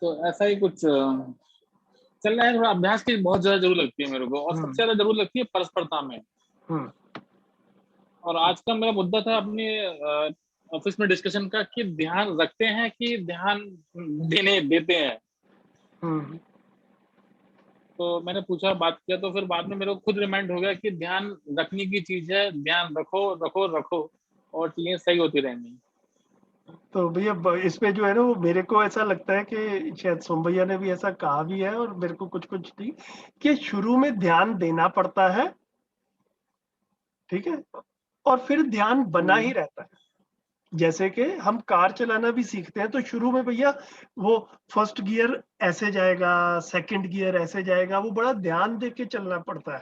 तो ऐसा ही कुछ चल रहा है। थोड़ा अभ्यास की बहुत ज्यादा जरूरत लगती है मेरे को, और सबसे ज्यादा जरूरत लगती है परस्परता में। और आज का मेरा मुद्दा था अपने ऑफिस में डिस्कशन का कि ध्यान रखते हैं कि ध्यान देते हैं। तो मैंने पूछा, बात किया, तो फिर बाद में मेरे को खुद रिमाइंड हो गया कि ध्यान रखने की चीज है, ध्यान रखो रखो रखो और चीजें सही होती रहेंगी। तो भैया इसमें जो है ना, वो मेरे को ऐसा लगता है कि शायद सोम भैया ने भी ऐसा कहा भी है और मेरे को कुछ कुछ थी कि शुरू में ध्यान देना पड़ता है, ठीक है, और फिर ध्यान बना ही रहता है। जैसे कि हम कार चलाना भी सीखते हैं तो शुरू में भैया वो फर्स्ट गियर ऐसे जाएगा, सेकंड गियर ऐसे जाएगा, वो बड़ा ध्यान दे के चलना पड़ता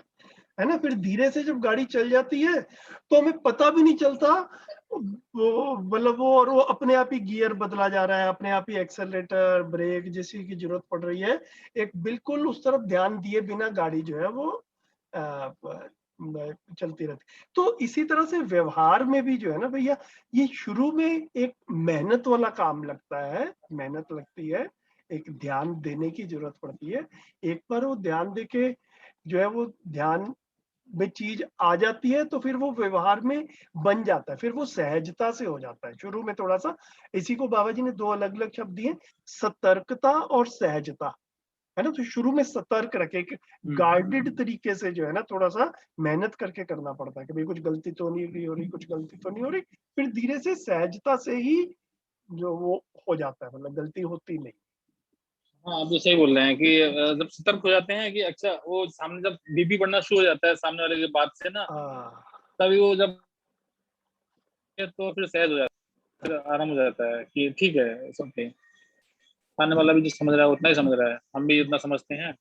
है ना। फिर धीरे से जब गाड़ी चल जाती है तो हमें पता भी नहीं चलता, वो मतलब वो अपने आप ही गियर बदला जा रहा है, अपने आप ही एक्सेलरेटर ब्रेक जैसी की जरूरत पड़ रही है। एक बिल्कुल उस तरफ ध्यान दिए बिना गाड़ी जो है वो चलती रहती। तो इसी तरह से व्यवहार में भी जो है ना भैया, ये शुरू में एक मेहनत वाला काम लगता है, मेहनत लगती है, एक ध्यान देने की जरूरत पड़ती है। एक बार वो ध्यान देके जो है वो ध्यान में चीज आ जाती है तो फिर वो व्यवहार में बन जाता है, फिर वो सहजता से हो जाता है। शुरू में थोड़ा सा, इसी को बाबा जी ने दो अलग अलग शब्द दिए, सतर्कता और सहजता, है ना। तो शुरू में सतर्क रखे, गार्डेड तरीके से जो है ना थोड़ा सा मेहनत करके करना पड़ता है कि भाई कुछ गलती तो नहीं हो रही, कुछ गलती तो नहीं हो रही। फिर धीरे से सहजता से ही जो वो हो जाता है, मतलब गलती होती नहीं। हाँ, आप तो सही बोल रहे हैं कि जब सतर्क हो जाते हैं कि अच्छा, वो सामने जब बीपी बढ़ना शुरू हो जाता है सामने वाले की बात से ना, तभी वो जब तो फिर सहज हो जाता है, फिर आराम हो जाता है कि ठीक है, समझते हैं सामने वाला भी जो समझ रहा है उतना ही समझ रहा है, हम भी जितना समझते हैं,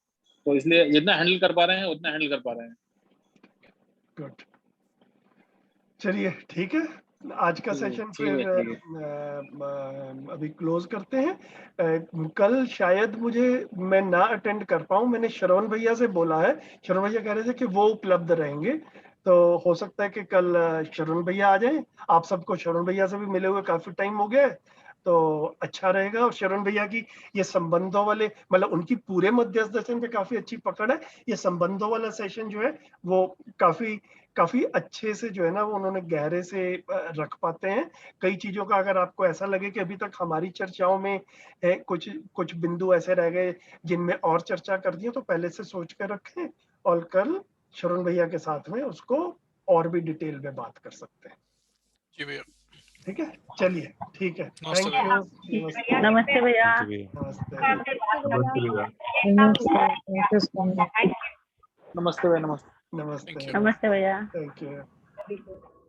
तो इसलिए जितना हैंडल कर पा रहे हैं उतना हैंडल कर पा रहे हैं। गुड, चलिए ठीक है, आज का सेशन फिर अभी क्लोज करते हैं। कल शायद मैं ना अटेंड कर पाऊँ, मैंने श्रवण भैया से बोला है, श्रवण भैया कह रहे थे कि वो उपलब्ध रहेंगे, तो हो सकता है कि कल शरण भैया आ जाए। आप सबको शरण भैया से भी मिले हुए काफी टाइम हो गया है, तो अच्छा रहेगा। और शरण भैया की ये संबंधों वाले, मतलब उनकी पूरे मध्यस्थ दर्शन पे काफी अच्छी पकड़ है। ये संबंधों वाला सेशन जो है वो काफी अच्छे से जो है ना वो उन्होंने गहरे से रख पाते हैं। कई चीजों का अगर आपको ऐसा लगे कि अभी तक हमारी चर्चाओं में कुछ बिंदु ऐसे रह गए जिनमें और चर्चा कर दी, तो पहले से सोच कर रखें और कल शरण भैया के साथ में उसको और भी डिटेल में बात कर सकते हैं। जी भैया। ठीक है, चलिए ठीक है, नमस्ते थैंक भैया। यू। नमस्ते नमस्ते भैया। जी भैया। नमस्ते नमस्ते भैया। नमस्ते भैया, नमस्ते। नमस्ते Thank you. नमस्ते भैया। Thank you.